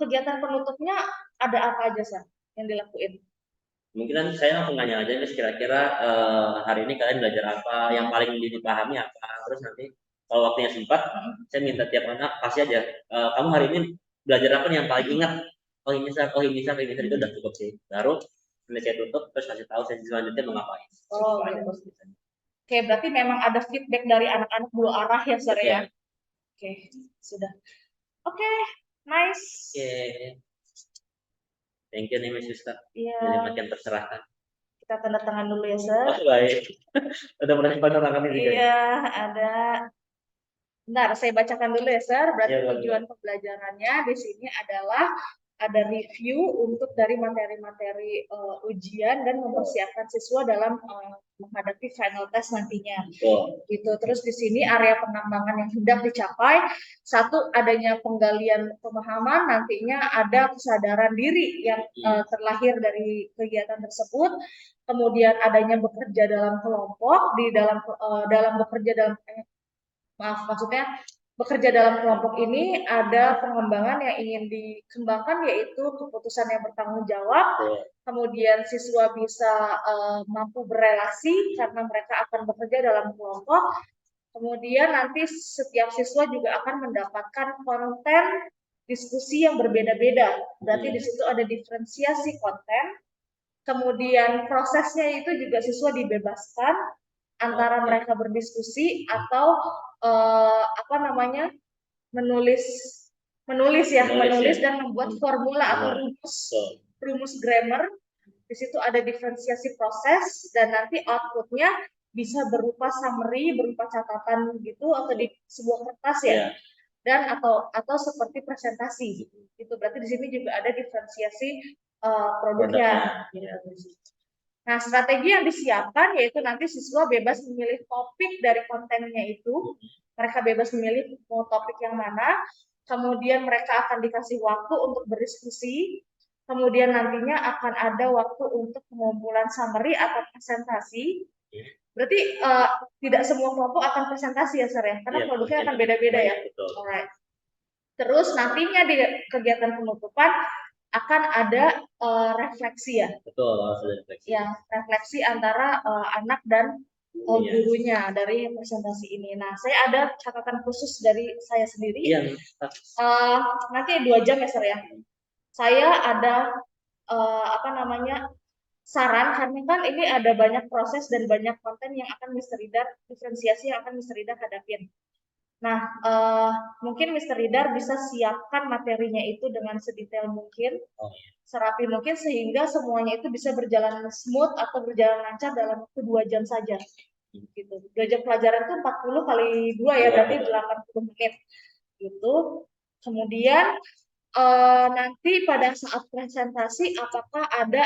kegiatan penutupnya ada apa aja, Sir, yang dilakuin? Mungkin nanti saya langsung nanya aja, Mas, kira-kira hari ini kalian belajar apa, yang paling dipahami apa, terus nanti kalau waktunya sempat, saya minta tiap anak kasih aja, kamu hari ini belajar apa nih yang paling ingat? Oh ini itu udah cukup sih. Baru saya tutup, terus kasih tahu saya selanjutnya mau ngapain. Oh, gitu. Oke, berarti memang ada feedback dari anak-anak dua arah ya, Sir, ya? Oke, sudah. Oke, nice. Thank you nih, Mas Yusta. Iya. Jadi makin tercerahkan. Kita tanda tangan dulu ya, Sir. Oh, baik. Ada tanda tangan ini juga? Iya, ada. Bentar, saya bacakan dulu ya, Sir. Berarti tujuan pembelajarannya di sini adalah ada review untuk dari materi-materi ujian dan mempersiapkan siswa dalam menghadapi final test nantinya. Gitu. Terus di sini area pengembangan yang hendak dicapai, satu adanya penggalian pemahaman, nantinya ada kesadaran diri yang terlahir dari kegiatan tersebut. Kemudian adanya bekerja dalam kelompok, bekerja dalam kelompok ini ada pengembangan yang ingin dikembangkan, yaitu keputusan yang bertanggung jawab. Kemudian siswa bisa mampu berelasi karena mereka akan bekerja dalam kelompok. Kemudian nanti setiap siswa juga akan mendapatkan konten diskusi yang berbeda-beda. Berarti di situ ada diferensiasi konten. Kemudian prosesnya itu juga siswa dibebaskan antara mereka berdiskusi atau menulis dan membuat formula atau rumus grammar. Di situ ada diferensiasi proses dan nanti outputnya bisa berupa summary, berupa catatan gitu atau di sebuah kertas ya. Iya. Dan atau seperti presentasi. Itu berarti di sini juga ada diferensiasi produknya. Gitu. Nah, strategi yang disiapkan yaitu nanti siswa bebas memilih topik dari kontennya itu. Mereka bebas memilih mau topik yang mana. Kemudian mereka akan dikasih waktu untuk berdiskusi. Kemudian nantinya akan ada waktu untuk pengumpulan summary atau presentasi. Berarti tidak semua kelompok akan presentasi ya, Sir ya? Karena produknya akan beda-beda ya. Alright. Terus nantinya di kegiatan penutupan akan ada refleksi ya. Betul, harus ada refleksi. Ya, refleksi antara anak dan gurunya dari presentasi ini. Nah, saya ada catatan khusus dari saya sendiri. Iya. Nanti 2 jam ya, Sir ya. Saya ada saran, karena kan ini ada banyak proses dan banyak konten yang akan Mr. Ridar, diferensiasi yang akan Mr. Ridar hadapin. Nah, mungkin Mr. Ridar bisa siapkan materinya itu dengan sedetail mungkin, serapi mungkin, sehingga semuanya itu bisa berjalan smooth atau berjalan lancar dalam waktu 2 jam saja. Gitu. 2 jam pelajaran itu 40 kali 2 ya, berarti 80 menit. Gitu. Kemudian nanti pada saat presentasi apakah ada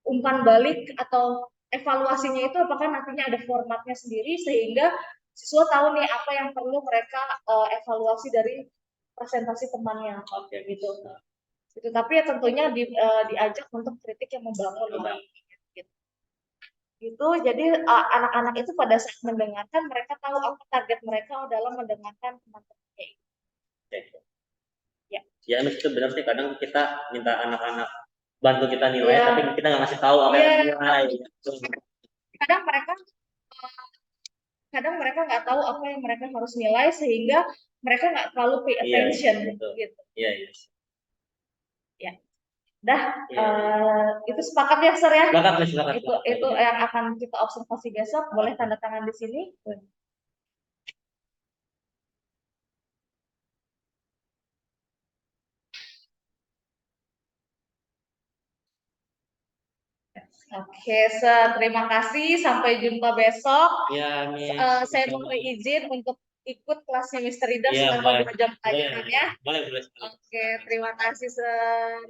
umpan balik atau evaluasinya itu apakah nantinya ada formatnya sendiri sehingga siswa tahu nih apa yang perlu mereka evaluasi dari presentasi temannya, gitu. Gitu. Tapi ya tentunya diajak untuk kritik yang membangun. Gitu. Jadi anak-anak itu pada saat mendengarkan mereka tahu apa target mereka dalam mendengarkan teman-temannya. Ya, itu benar sih, kadang kita minta anak-anak bantu kita nilai, tapi kita nggak ngasih tahu apa yang nilai. Kadang mereka nggak tahu apa yang mereka harus nilai sehingga mereka nggak terlalu pay attention gitu. Iya. Ya. Dah, itu sepakat ya, Sir ya? Sepakat. Itu yang akan kita observasi besok. Boleh tanda tangan di sini. Oke, terima kasih. Sampai jumpa besok. Ya, saya mohon izin untuk ikut kelasnya Mr. Ridar selama 2 jam pelajarannya. Boleh. Oke, terima kasih, Sir.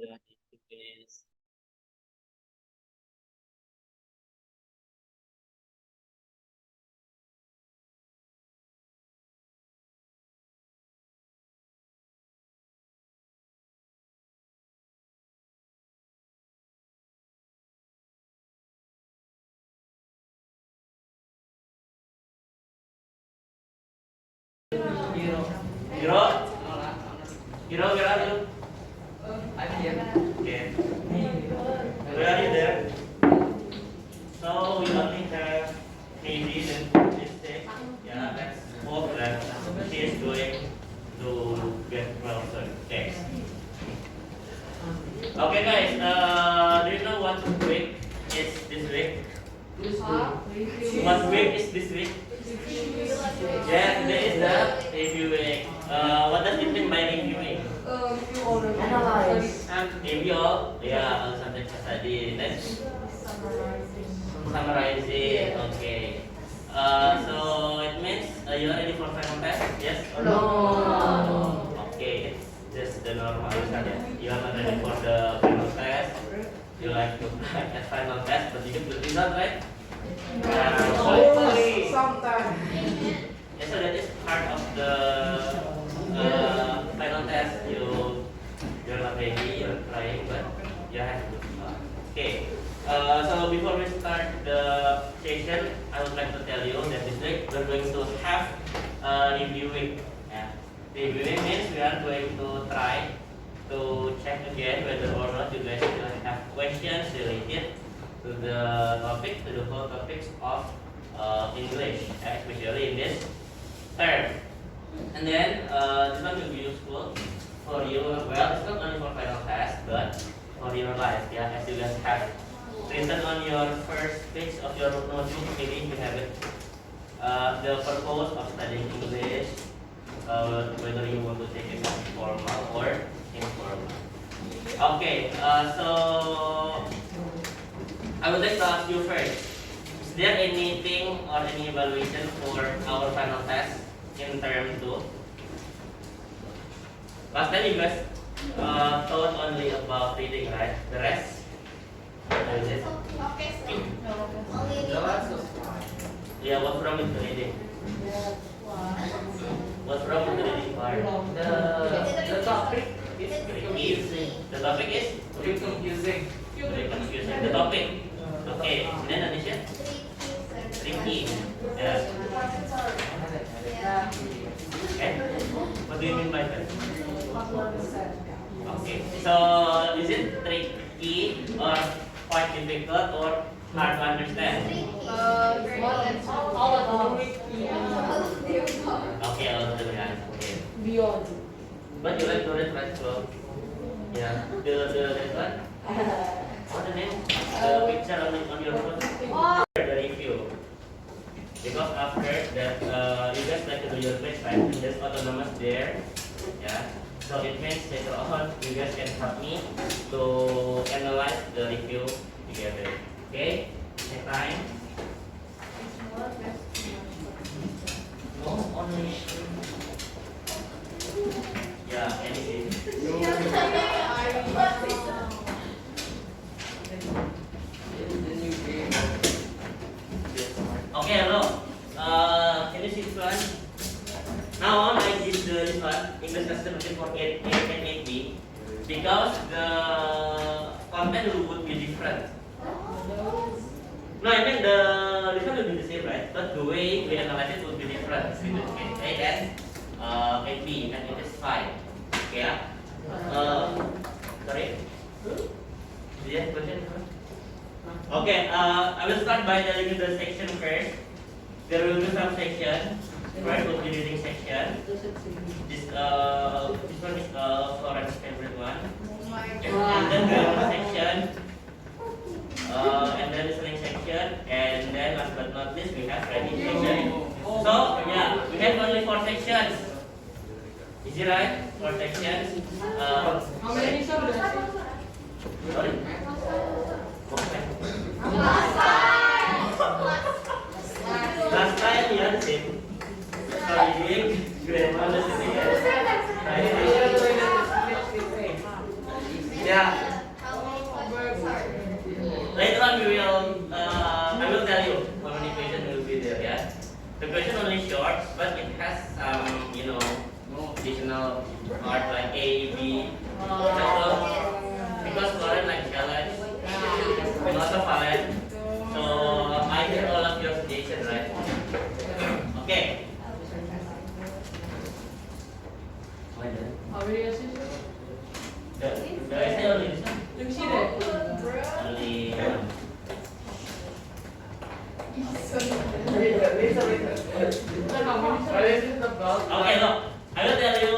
Hero, where are you? I'm here. Okay. Where are you there? So we only have Heidi and this day. Yeah, let's hope that she is going to get well soon. Okay. Okay, guys. Do you know what week is this week? What week is this week? Yeah, today is the review week. What does it mean by review week? Analyze. Review, yeah, something tadi. Next, summarize it. Okay. So it means you are ready for final test? Yes or no? Okay, it's just the normal saja. You are not ready for the final test. You like to practice final test, but you get good result, right? Hopefully. Sometimes. Yeah, so that is part of the final test. You're not ready, you're trying, but you have to. Okay. So before we start the session, I would like to tell you that this week we're going to have reviewing. Yeah. Reviewing means we are going to try to check again whether or not you guys still have questions related to the topic, to the whole topics of English, especially in this term. And then this one will be useful for you. Well, it's not only for final test, but for your life. Yeah, as you guys have written on your first page of your notebook, maybe you have it. The purpose of studying English, whether you want to take it formal or informal. Okay, so I would like to ask you first, Is there anything or any evaluation for our final test in term 2? Last time you guys thought only about reading, right? The rest? What is it? Yeah, what's wrong with the reading? What's wrong with the reading part? The topic is Confusing. The topic is very confusing. very confusing. The topic. Okay, then Indonesia? Tricky. Yes. Okay. What do you mean by that? Okay. So is it tricky or quite difficult or hard to understand? All of them. Okay, I'll do that. Okay. Beyond. But you like to read right well? Yeah. The what? What's the name? The picture on your phone? The review. Because after that, you guys like to do your best, right? There's autonomous there. Yeah. So it means later on, you guys can help me to analyze the review together. Okay? Next time. No, only. Yeah, anything. Okay, hello. Can you see this one? Now on, I did this one, English Custom for 8 and 8B, because the content would be different. No, I mean this one will be the same, right? But the way we analyze it would be different. Between 8 and 8B, and it is fine. Okay, yeah? Sorry? Do you have question? Okay, I will start by telling you the section first. There will be some section. First will be reading section. This one is Florence favorite one. And then grammar section. And then listening section. And then last but not least we have writing section. So yeah, we have only 4 sections. Is it right? 4 sections. How many subjects? Sorry? Last time yeah, the same. Reading, grammar, listening, and writing. Yeah. Later on we will, I will tell you how many questions will be there. Yeah. The question only short, but it has some, additional part like A, B, because Florence like challenge, not a Valen. So I hear all of your suggestions, right? Okay. How many essays? The essay only this one? You see that? Only one. Okay, look. I will tell you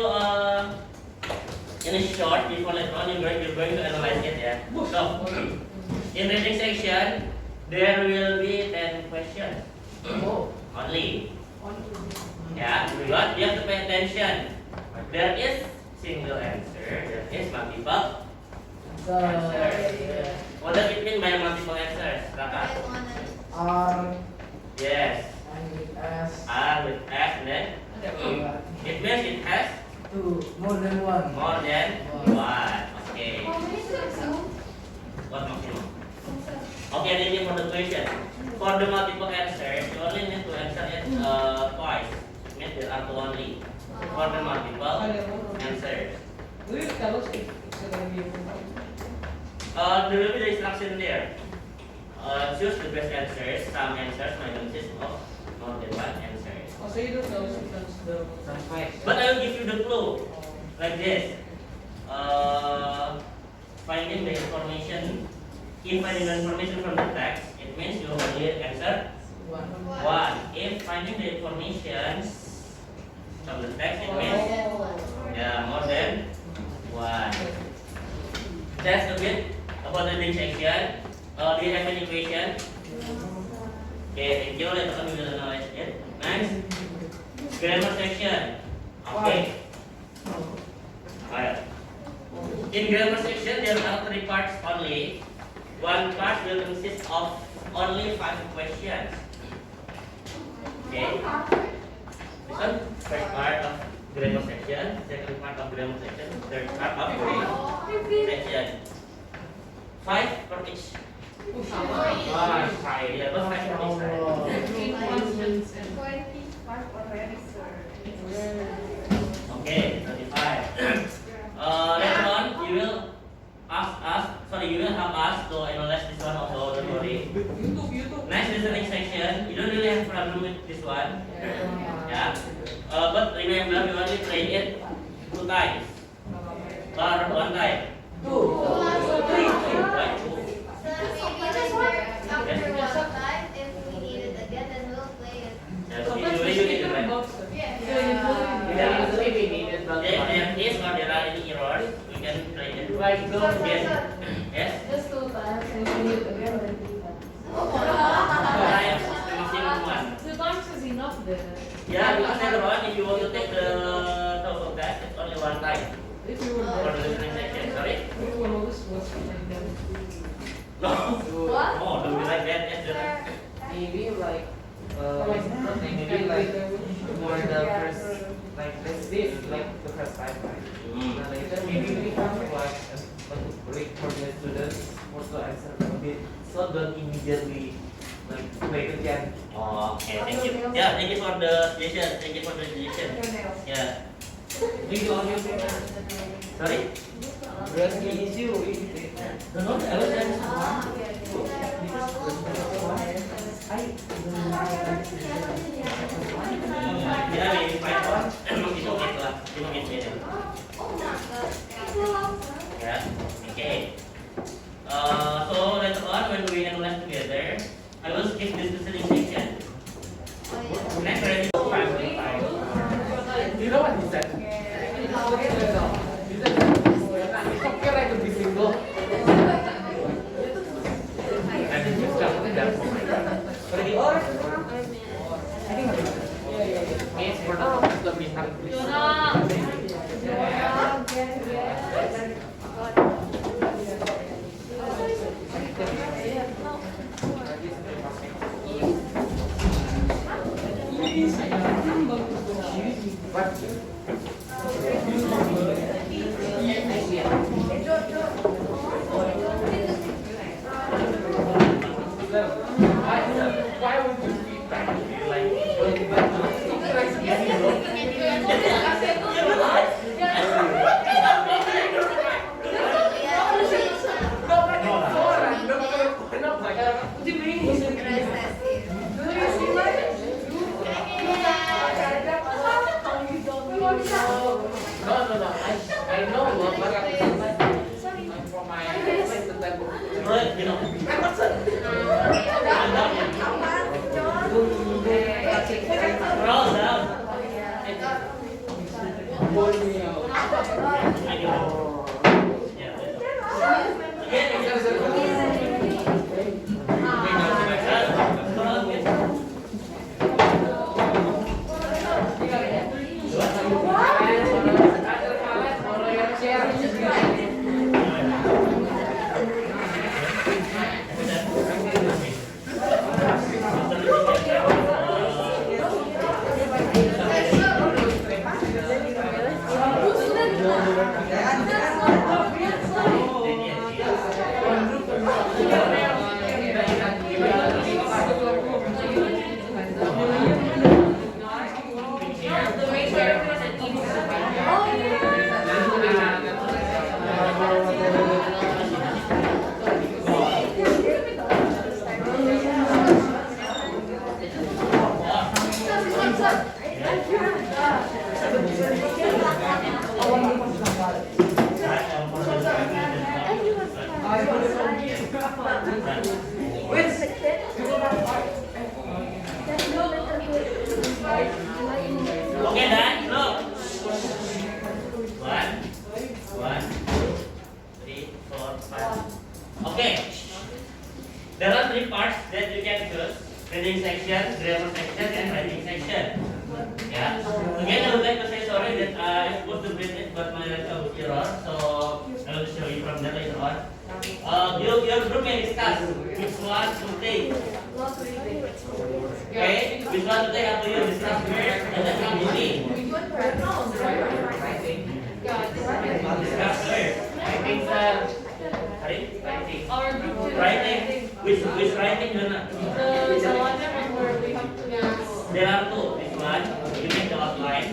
in a short before later on you're going to analyze it, yeah. So in reading section there will be 10 questions only. Yeah, but you have to pay attention. There is single answer, there is multiple answer. What does it mean by multiple answers? Kakak? R Yes. and S R with S and then it means it has two more than one. more than one. Okay. What maximum? Okay, thank you for the question. For the multiple answers, you only need to answer it twice. It means there are 2 only. For the multiple answers. Will you tell us if it's going to be There will be the instruction there. Choose the best answers. Some answers might consist of more than one answer. so you don't know sometimes the But I will give you the clue. Like this. Finding the information. If finding the information from the text, it means you only answer One. 1. If finding the information from the text, it means more than 1. That's a bit about the reading section. Do you have any question? Okay, thank you. Later on we will analyze it. Next, grammar section. Okay. Alright. In grammar section, there are 3 parts only. one part will consist of only 5 questions. Okay. This one, first part of grammar section, second part of grammar section, third part of reading section. 5 for each. One, 5. Yeah, but 5 for each side. 25 already, sir. Okay, 35. Later on, you will you will help us to analyze this one also, don't worry. YouTube. Next listening section, you don't really have problem with this one. Yeah. But remember, we only play it 2 times. Or 1 time. 2. Right, 2. After one time, if we need it again, then we'll play it. Yes, usually you need it, right? Yeah. Maybe needed, but If there is or there are any errors, we can play it like again. Yes? Just 2 times, and if we need it again, then 3 times. Times is the maximum one. 2 times is enough then. Yeah, because later on, if you want to take the top of that, it's only 1 time If you were for the there, listening section. Sorry? you will always watch like that. No. What? Oh, don't be like that. Yes, Jonah. maybe like Maybe for the first like this like the first time, right? Hmm. And later maybe we have like a break for the students also answer a bit, so don't immediately like play it again. Oh, okay, thank you. Yeah, thank you for the suggestion. Thank you for the suggestion. Yeah. Maybe on your Sorry? Berarti issue No, no, I was trying to. Yeah, maybe 5 hours. 5 menit lah. 5 menit beda. Yeah. Okay. So later on when we analyze together, I will skip this listening section. Next, ready? 5. You know what he said? He said, "Okay, like a big single." And then you start with that. Ready? I think it's for the lebih hungry. Why would you feedback? No. I know, but I'm from my place the type of Right, you know. Roll down. I know. Yeah. Okay, done. Look. 1, 2, 3, 4, 5. Okay. There are 3 parts that you can choose: reading section, grammar section, and writing section. Yeah. Again, I would like to say sorry that I supposed to read it, but my laptop was error, so I will show you from there later on. Your group may discuss which one to take. Okay, which one to take after you discuss first, and then come to me. Discuss first. Writing, sir. Sorry? Writing. Writing. Which writing, Donna? The one where we have to There are two. This one, you make the outline.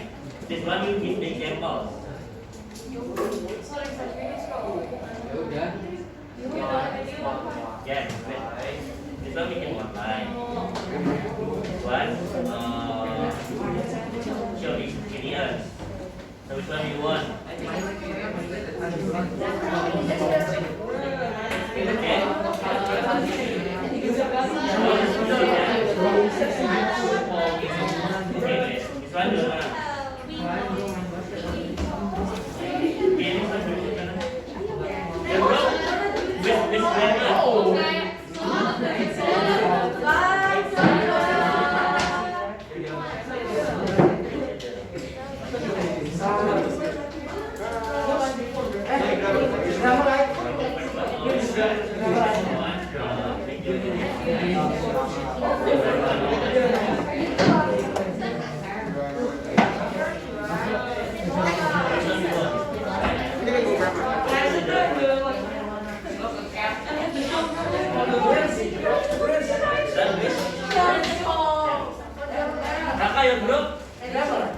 This one, you give the examples. Ya udah. Yes, wait. This one we can outline. One, show ini us. So which one you want? Okay. Okay, this one dulu mana? Okay, this one dulu mana? Yang bro, which one? Raka your group? Which one?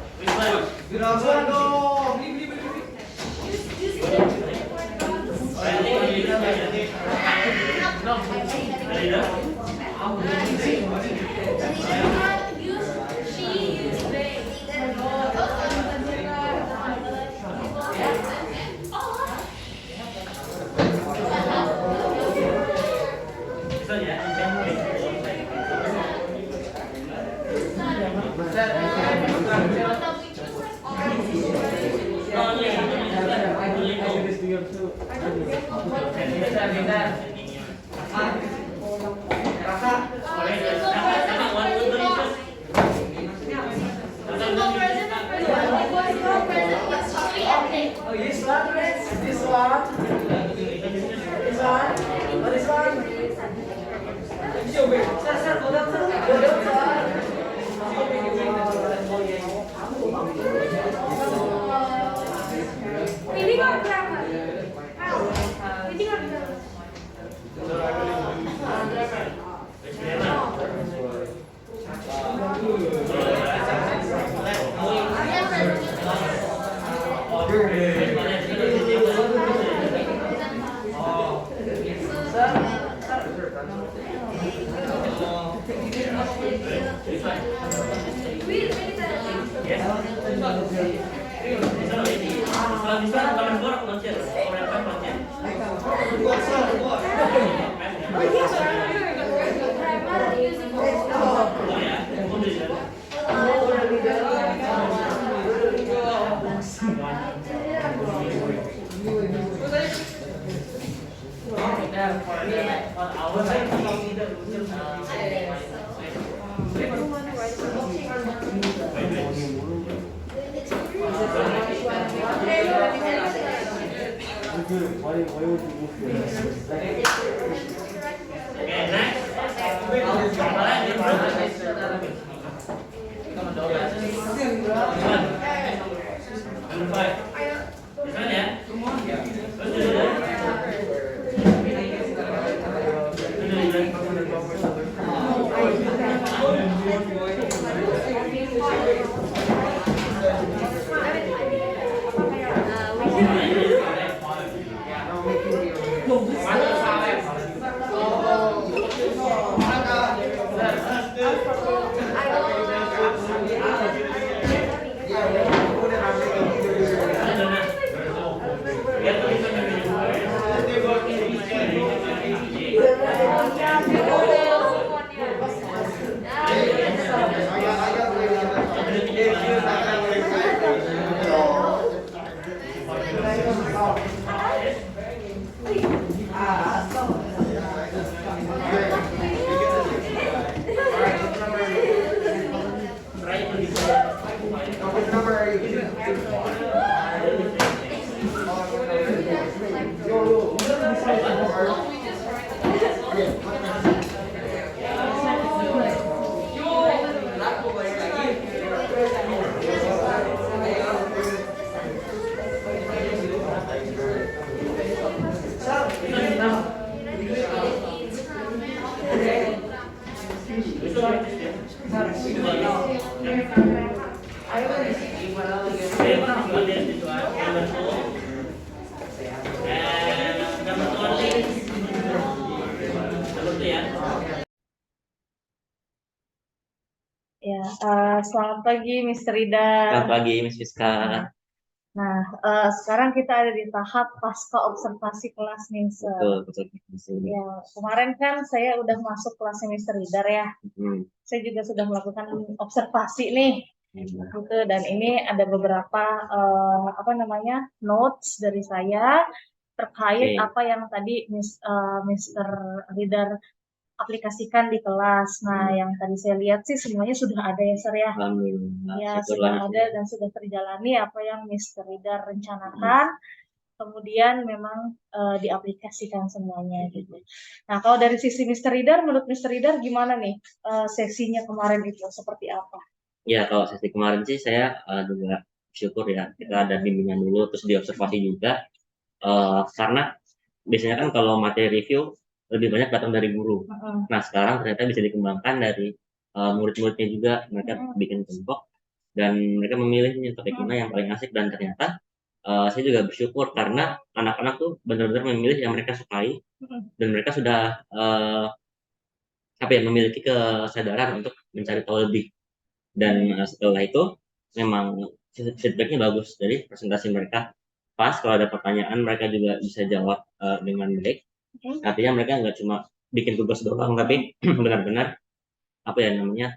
Selamat pagi, Mr. Rida. Selamat pagi, Miss Fiska. Nah, sekarang kita ada di tahap pasca observasi kelas nih, Sir. Betul. Ya, kemarin kan saya udah masuk kelasnya Mr. Reader ya. Hmm. Saya juga sudah melakukan observasi nih, gitu. Dan ini ada beberapa notes dari saya terkait Oke. apa yang tadi Mr. Reader aplikasikan di kelas. Nah, yang tadi saya lihat sih semuanya sudah ada ya, Sir ya. Alhamdulillah. Ya, Syukurlah. sudah ada dan sudah terjalani apa yang Mr. Reader rencanakan. Kemudian memang diaplikasikan semuanya gitu. Nah, kalau dari sisi Mr. Reader, menurut Mr. Reader gimana nih sesinya kemarin itu seperti apa? Ya, kalau sesi kemarin sih saya juga syukur ya, kita ada bimbingan dulu, terus diobservasi juga. Karena biasanya kan kalau materi review lebih banyak datang dari guru. Nah, sekarang ternyata bisa dikembangkan dari murid-muridnya juga. Mereka bikin kelompok dan mereka memilih nih topik mana yang paling asik, dan ternyata saya juga bersyukur karena anak-anak tuh benar-benar memilih yang mereka sukai, dan mereka sudah memiliki kesadaran untuk mencari tahu lebih. Dan setelah itu memang feedbacknya bagus dari presentasi mereka. Pas kalau ada pertanyaan mereka juga bisa jawab dengan baik. Artinya mereka nggak cuma bikin tugas doang, tapi benar-benar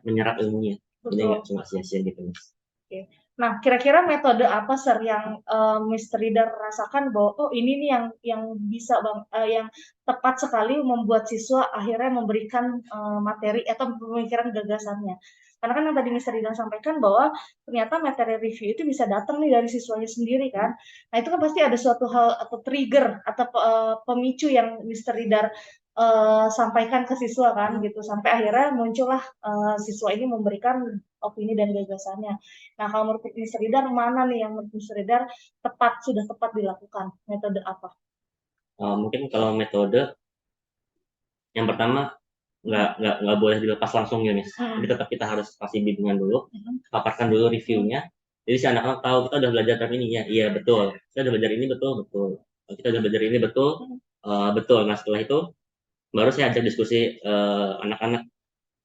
menyerap ilmunya. Jadi nggak cuma sia-sia gitu, Mas. Oke. Nah, kira-kira metode apa, Sir, yang Mr. Reader rasakan bahwa ini nih yang bisa yang tepat sekali membuat siswa akhirnya memberikan materi atau pemikiran gagasannya. Karena kan yang tadi Mr. Reader sampaikan bahwa ternyata materi review itu bisa datang nih dari siswanya sendiri kan. Nah, itu kan pasti ada suatu hal atau trigger atau pemicu yang Mr. Reader sampaikan ke siswa kan gitu, sampai akhirnya muncullah siswa ini memberikan opini dan gagasannya. Nah, kalau menurut Mr. Reader, mana nih yang menurut Mr. Reader sudah tepat dilakukan? Metode apa? Mungkin kalau metode yang pertama nggak boleh dilepas langsung ya, Miss. Jadi tetap kita harus kasih bimbingan dulu, paparkan dulu reviewnya. Jadi si anak-anak tahu kita udah belajar dari ini ya, iya betul. Kita udah belajar ini betul. Kita udah belajar ini betul. Nah, setelah itu baru saya ajak diskusi anak-anak.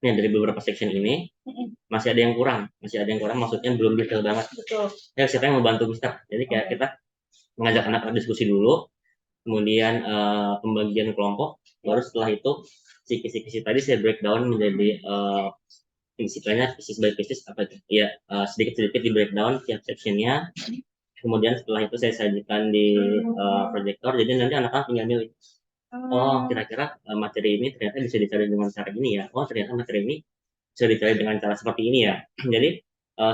Nih dari beberapa section ini masih ada yang kurang, maksudnya belum detail banget. Betul. Ya, siapa yang mau bantu Mister? Jadi kayak kita mengajak anak-anak diskusi dulu, kemudian pembagian kelompok, baru setelah itu kisi-kisi tadi saya breakdown menjadi prinsipnya pieces by pieces apa itu? Ya, sedikit-sedikit di breakdown tiap sectionnya. Kemudian setelah itu saya sajikan di proyektor, jadi nanti anak-anak tinggal milih. Oh, kira-kira materi ini ternyata bisa dicari dengan cara ini ya. Oh, ternyata materi ini bisa dicari dengan cara seperti ini ya. Jadi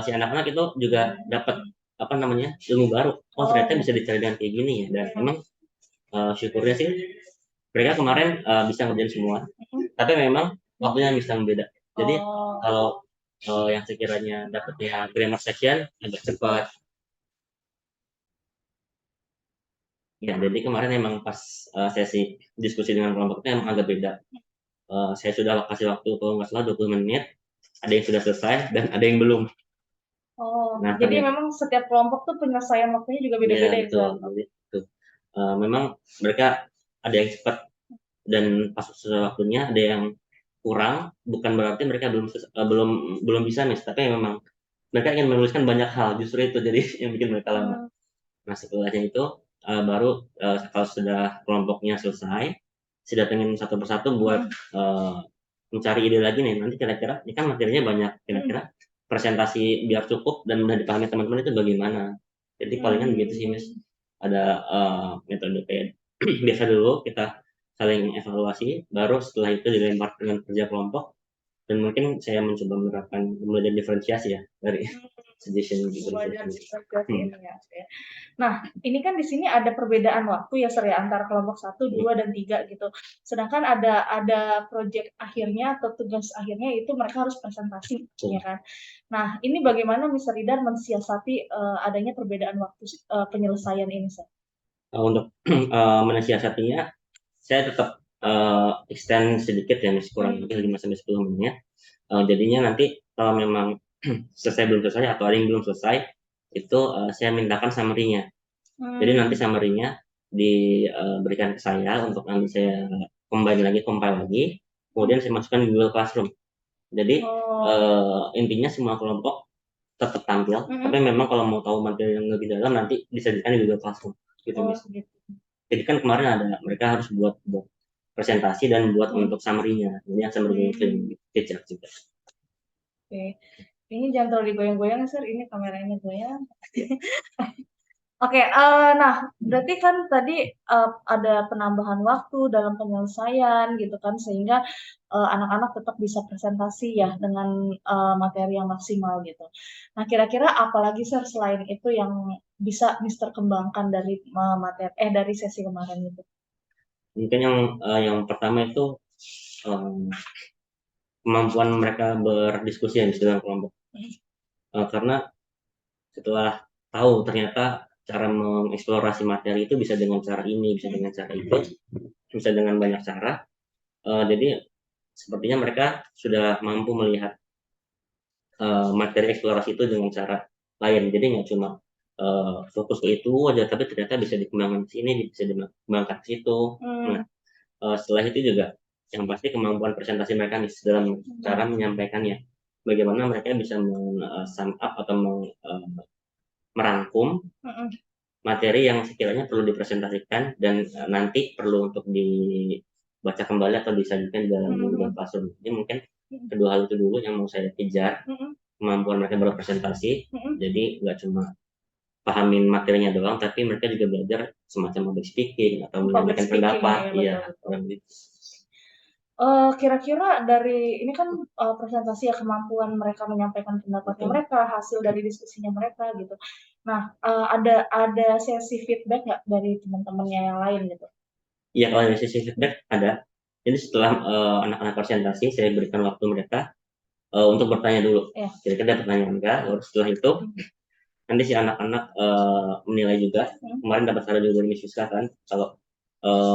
si anak-anak itu juga dapat ilmu baru. Oh, ternyata bisa dicari dengan kayak gini ya. Dan memang syukurnya sih mereka kemarin bisa ngerjain semua. Tapi memang waktunya bisa beda. Jadi kalau yang sekiranya dapatnya grammar section agak cepat. Ya, jadi kemarin emang pas sesi diskusi dengan kelompoknya emang agak beda. Saya sudah kasih waktu kalau nggak salah 20 menit, ada yang sudah selesai dan ada yang belum. Nah, jadi memang setiap kelompok tuh penyelesaian waktunya juga beda-beda ya. Betul. Memang mereka ada yang cepat dan pas sesuai waktunya, ada yang kurang. Bukan berarti mereka belum bisa, Miss, tapi memang mereka ingin menuliskan banyak hal, justru itu jadi yang bikin mereka lama. Nah, setelahnya itu baru kalau sudah kelompoknya selesai, saya datengin satu persatu buat mencari ide lagi nih. Nanti kira-kira ini kan materinya banyak, kira-kira presentasi biar cukup dan mudah dipahami teman-teman itu bagaimana. Jadi palingan begitu sih, Miss. Ada metode kayak biasa dulu kita saling evaluasi, baru setelah itu dilempar dengan kerja kelompok. Dan mungkin saya mencoba menerapkan belajar diferensiasi ya dari suggestion gitu. Nah, ini kan di sini ada perbedaan waktu ya, Sir, antara kelompok 1, 2, dan 3 gitu. Sedangkan ada proyek akhirnya atau tugas akhirnya itu mereka harus presentasi, ya kan. Nah, ini bagaimana Mr. Reader mensiasati adanya perbedaan waktu penyelesaian ini, Sir? Untuk mensiasatinya, saya tetap extend sedikit ya, Miss, kurang lebih 5-10 menit. Jadinya nanti kalau memang belum selesai atau ada yang belum selesai, itu saya mintakan summary-nya. Jadi nanti summary-nya diberikan ke saya untuk nanti saya compile lagi, kemudian saya masukkan di Google Classroom. Jadi Oh, intinya semua kelompok tetap tampil, tapi memang kalau mau tahu materi yang lebih dalam nanti disajikan di Google Classroom gitu oh Miss. gitu. Jadi kan kemarin ada mereka harus buat presentasi dan buat untuk summary-nya. Ini yang summary feature juga. Oke. Ini jangan terlalu digoyang-goyang, Sir. Ini kameranya goyang. Oke, nah berarti kan tadi ada penambahan waktu dalam penyelesaian gitu kan sehingga anak-anak tetap bisa presentasi ya dengan materi yang maksimal gitu. Nah, kira-kira apalagi Sir selain itu yang bisa Mister kembangkan dari dari sesi kemarin itu? Mungkin yang pertama itu em, kemampuan mereka berdiskusi ya Miss, dalam kelompok. Karena setelah tahu ternyata cara mengeksplorasi materi itu bisa dengan cara ini, bisa dengan cara itu, bisa dengan banyak cara. Jadi sepertinya mereka sudah mampu melihat materi eksplorasi itu dengan cara lain. Jadi nggak cuma fokus ke itu aja, tapi ternyata bisa dikembangkan ke sini, bisa dikembangkan ke situ. Nah, setelah itu juga yang pasti kemampuan presentasi mereka nih dalam cara menyampaikannya. Bagaimana mereka bisa sum up atau merangkum materi yang sekiranya perlu dipresentasikan dan nanti perlu untuk dibaca kembali atau disajikan di dalam Google Classroom. Jadi mungkin kedua hal itu dulu yang mau saya kejar, kemampuan mereka berpresentasi. Jadi nggak cuma pahamin materinya doang, tapi mereka juga belajar semacam public speaking atau menyampaikan pendapat. Iya, Kira-kira dari ini kan presentasi ya kemampuan mereka menyampaikan pendapatnya mereka, hasil dari diskusinya mereka gitu. Nah, ada sesi feedback nggak dari teman-temannya yang lain gitu? Iya, kalau dari sisi feedback ada. Jadi setelah anak-anak presentasi, saya berikan waktu mereka untuk bertanya dulu. Kira-kira ada pertanyaan enggak? Lalu setelah itu nanti si anak-anak menilai juga. Kemarin dapat saran juga dari Miss Yuska kan, kalau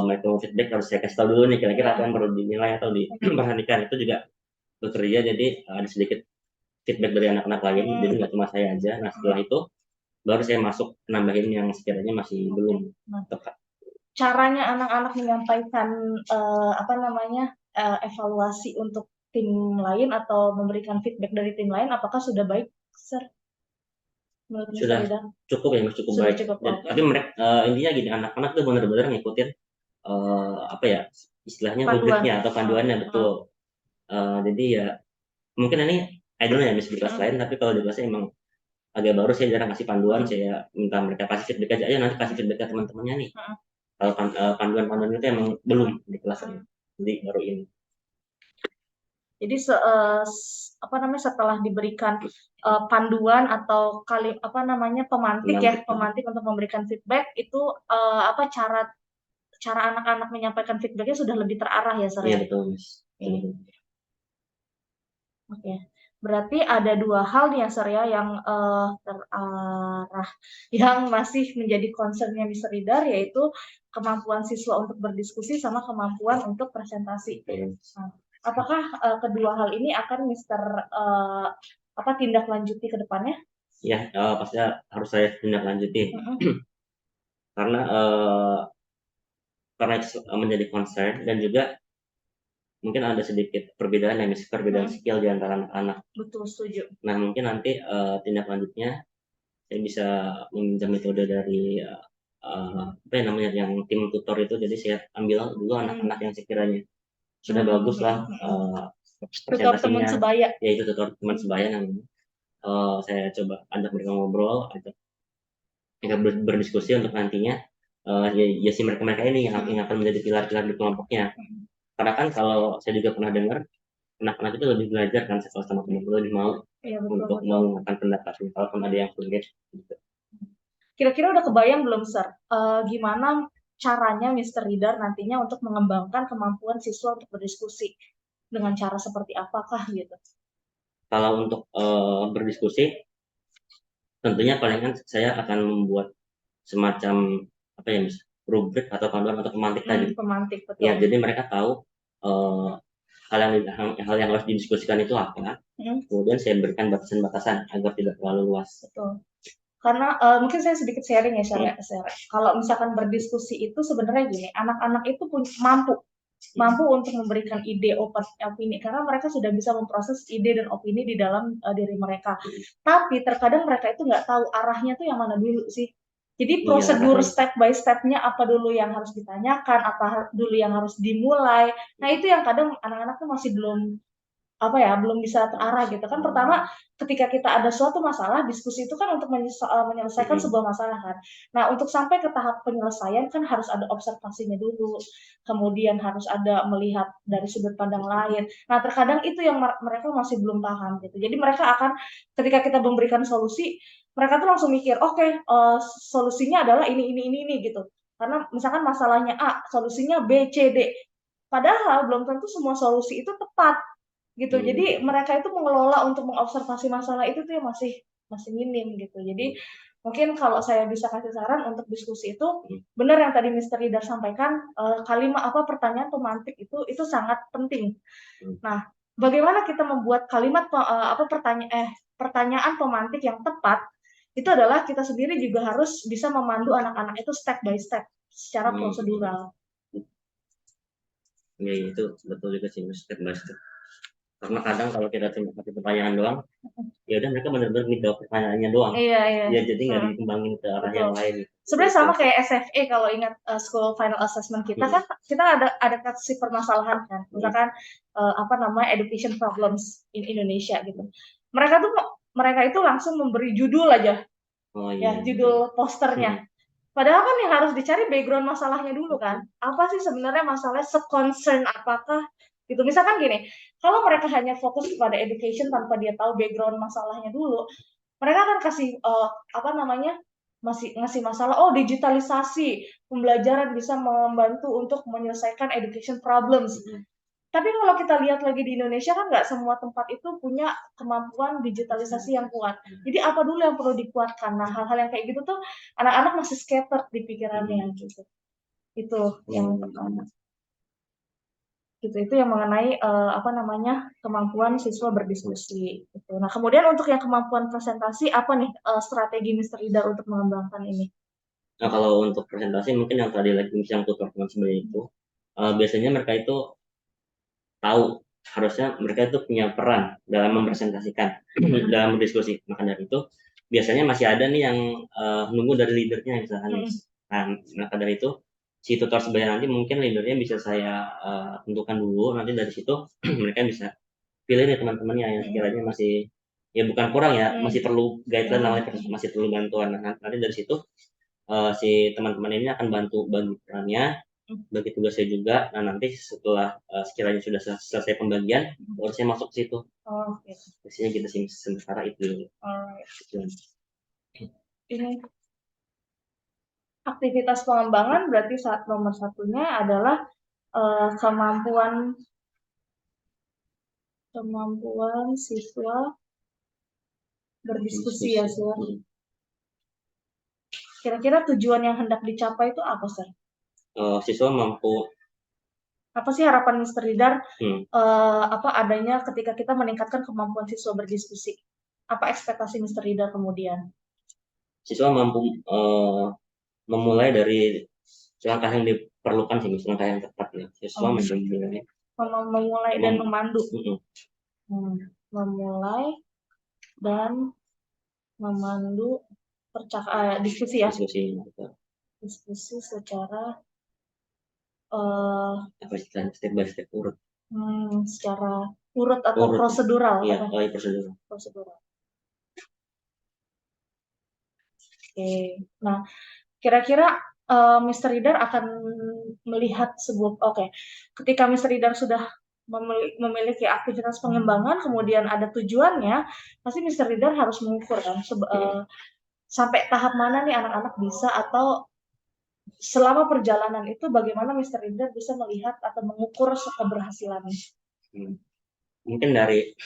mereka mau feedback harus saya kasih tahu dulu nih kira-kira apa yang perlu dinilai atau diperhatikan. Itu juga bekerja, jadi ada sedikit feedback dari anak-anak lain, jadi nggak cuma saya aja. Nah, setelah itu baru saya masuk nambahin yang sekiranya masih belum tepat. Caranya anak-anak menyampaikan evaluasi untuk tim lain atau memberikan feedback dari tim lain, apakah sudah baik, Sir? Menurut Mr. Sudah Ida? cukup ya, Mas, cukup Sudah baik. cukup, oke. Tapi mereka intinya gini, anak-anak tuh benar-benar ngikutin apa ya istilahnya rubriknya atau panduannya betul. Jadi ya mungkin ini I don't know ya Miss di kelas lain, tapi kalau di kelasnya emang agak baru, saya jarang kasih panduan. Saya minta mereka kasih feedback aja, ayo nanti kasih feedback ke teman-temannya nih. Kalau panduan-panduan itu emang belum di kelas ini, jadi baru ini. Jadi setelah diberikan panduan atau pemantik untuk memberikan feedback itu cara anak-anak menyampaikan feedbacknya sudah lebih terarah ya, Sir? Iya betul, Miss. Oke. Berarti ada dua hal nih ya, Sir ya, yang terarah, yang masih menjadi concern-nya Mr. Ridar, yaitu kemampuan siswa untuk berdiskusi sama kemampuan untuk presentasi. Nah, apakah kedua hal ini akan Mr. Tindak lanjuti ke depannya? Iya, pasti harus saya tindak lanjuti. Karena itu menjadi concern dan juga mungkin ada sedikit perbedaan ya, Miss, perbedaan skill di antara anak-anak. Betul, setuju. Nah, mungkin nanti tindak lanjutnya saya bisa meminjam metode dari apa yang namanya yang tim tutor itu. Jadi saya ambil dulu anak-anak yang sekiranya sudah bagus lah Tutor teman sebaya. Ya itu tutor teman sebaya namanya. Saya coba ajak mereka ngobrol, ajak mereka berdiskusi untuk nantinya ya si mereka ini yang akan menjadi pilar-pilar di kelompoknya. Karena kan kalau saya juga pernah dengar anak-anak itu lebih belajar kan setelah sama teman, lebih mau untuk mengungkapkan pendapatnya kalaupun ada yang sulit gitu. Kira-kira udah kebayang belum, Sir? Gimana caranya Mr. Ridar nantinya untuk mengembangkan kemampuan siswa untuk berdiskusi? Dengan cara seperti apakah gitu? Kalau untuk berdiskusi, tentunya palingan saya akan membuat semacam apa ya, Miss, rubrik atau panduan atau pemantik tadi. Pemantik, betul. Ya, jadi mereka tahu hal yang harus didiskusikan itu apa. Kemudian saya berikan batasan-batasan agar tidak terlalu luas. Betul. Karena mungkin saya sedikit sharing ya, Sir. Kalau misalkan berdiskusi itu sebenarnya gini, anak-anak itu mampu mampu untuk memberikan ide opini karena mereka sudah bisa memproses ide dan opini di dalam diri mereka. Tapi terkadang mereka itu nggak tahu arahnya tuh yang mana dulu sih. Jadi prosedur step by stepnya apa dulu yang harus ditanyakan, apa dulu yang harus dimulai. Nah itu yang kadang anak-anak tuh masih belum bisa terarah gitu kan. Pertama ketika kita ada suatu masalah, diskusi itu kan untuk menyelesaikan sebuah masalah kan. Nah untuk sampai ke tahap penyelesaian kan harus ada observasinya dulu, kemudian harus ada melihat dari sudut pandang lain. Nah terkadang itu yang mereka masih belum paham gitu. Jadi mereka akan ketika kita memberikan solusi, mereka tuh langsung mikir, oke, solusinya adalah ini gitu. Karena misalkan masalahnya A, solusinya B, C, D. Padahal belum tentu semua solusi itu tepat gitu. Jadi mereka itu mengelola untuk mengobservasi masalah itu tuh masih minim gitu. Jadi mungkin kalau saya bisa kasih saran untuk diskusi itu, benar yang tadi Mr. Ridar sampaikan, pertanyaan pemantik itu sangat penting. Nah, bagaimana kita membuat kalimat pertanyaan pemantik yang tepat, itu adalah kita sendiri juga harus bisa memandu anak-anak itu step by step secara prosedural. Ya itu betul juga sih, step by step. Karena kadang kalau kita cuma kasih pertanyaan doang, ya udah mereka benar-benar menjawab pertanyaannya doang. Iya. Ya jadi nggak dikembangin ke arah yang lain. Sebenarnya sama kayak SFA kalau ingat school final assessment kita kan kita ada kasih permasalahan kan, misalkan education problems in Indonesia gitu. Mereka itu langsung memberi judul aja, judul posternya. Padahal kan yang harus dicari background masalahnya dulu kan. Apa sih sebenarnya masalahnya, se-concern apakah gitu. Misalkan gini, kalau mereka hanya fokus pada education tanpa dia tahu background masalahnya dulu, mereka akan kasih masih ngasih masalah, digitalisasi pembelajaran bisa membantu untuk menyelesaikan education problems. Tapi kalau kita lihat lagi di Indonesia kan nggak semua tempat itu punya kemampuan digitalisasi yang kuat. Jadi apa dulu yang perlu dikuatkan? Nah hal-hal yang kayak gitu tuh anak-anak masih scattered di pikirannya gitu. Itu yang pertama. Itu yang mengenai kemampuan siswa berdiskusi. Gitu. Nah kemudian untuk yang kemampuan presentasi apa nih strategi Mr. Ridar untuk mengembangkan ini? Nah kalau untuk presentasi mungkin yang tadi lagi yang tutor sebenarnya itu biasanya mereka itu tahu harusnya mereka itu punya peran dalam mempresentasikan, dalam berdiskusi. Maka dari itu biasanya masih ada nih yang nunggu dari leadernya misalkan. Nah maka dari itu si tutor sebaya nanti mungkin leadernya bisa saya tentukan dulu, nanti dari situ mereka bisa pilih nih teman-temannya yang sekiranya masih ya bukan kurang ya, masih perlu guideline namanya, masih perlu bantuan. Nah, nanti dari situ si teman-teman ini akan bantu bagi perannya, bagi tugasnya juga. Nah nanti setelah sekiranya sudah selesai pembagian, baru saya masuk ke situ. Biasanya gitu sih sementara itu. Ini aktivitas pengembangan berarti nomor satunya adalah kemampuan siswa berdiskusi ya siswa. Kira-kira tujuan yang hendak dicapai itu apa, Sir? Siswa mampu. Apa sih harapan Mr. Ridar adanya ketika kita meningkatkan kemampuan siswa berdiskusi? Apa ekspektasi Mr. Ridar kemudian? Siswa mampu memulai dari langkah yang diperlukan sih, langkah yang tepat ya. Siswa memulai dan memandu. Memulai dan memandu diskusi ya. Diskusi secara step by step urut. Secara urut atau prosedural. Iya, prosedural. Oke. Nah, kira-kira Mr. Ridar akan melihat ketika Mr. Ridar sudah memiliki aktivitas pengembangan, kemudian ada tujuannya, pasti Mr. Ridar harus mengukur kan sampai tahap mana nih anak-anak bisa, atau selama perjalanan itu bagaimana Mr. Ridar bisa melihat atau mengukur keberhasilannya? Mungkin dari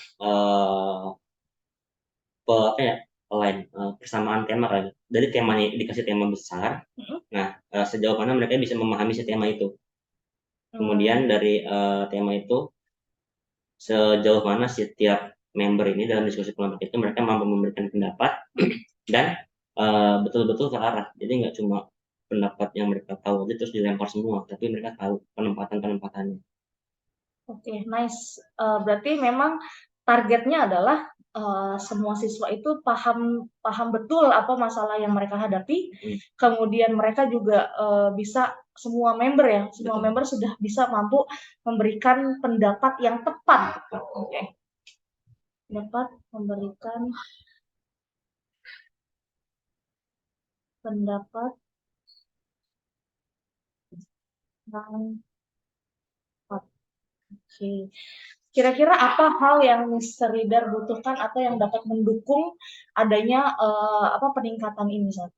persamaan tema kan. Dari temanya dikasih tema besar. Nah, sejauh mana mereka bisa memahami si tema itu. Kemudian dari tema itu sejauh mana setiap member ini dalam diskusi kelompok itu mereka mampu memberikan pendapat dan betul-betul terarah. Jadi nggak cuma pendapat yang mereka tahu aja terus dilempar semua, tapi mereka tahu penempatannya. Oke, nice. Berarti memang targetnya adalah semua siswa itu paham betul apa masalah yang mereka hadapi. Kemudian mereka juga bisa semua Betul. member sudah bisa mampu memberikan pendapat yang tepat. Oke. Dapat memberikan pendapat yang tepat. Oke. Kira-kira apa hal yang Mr. Reader butuhkan atau yang dapat mendukung adanya peningkatan ini, Sir?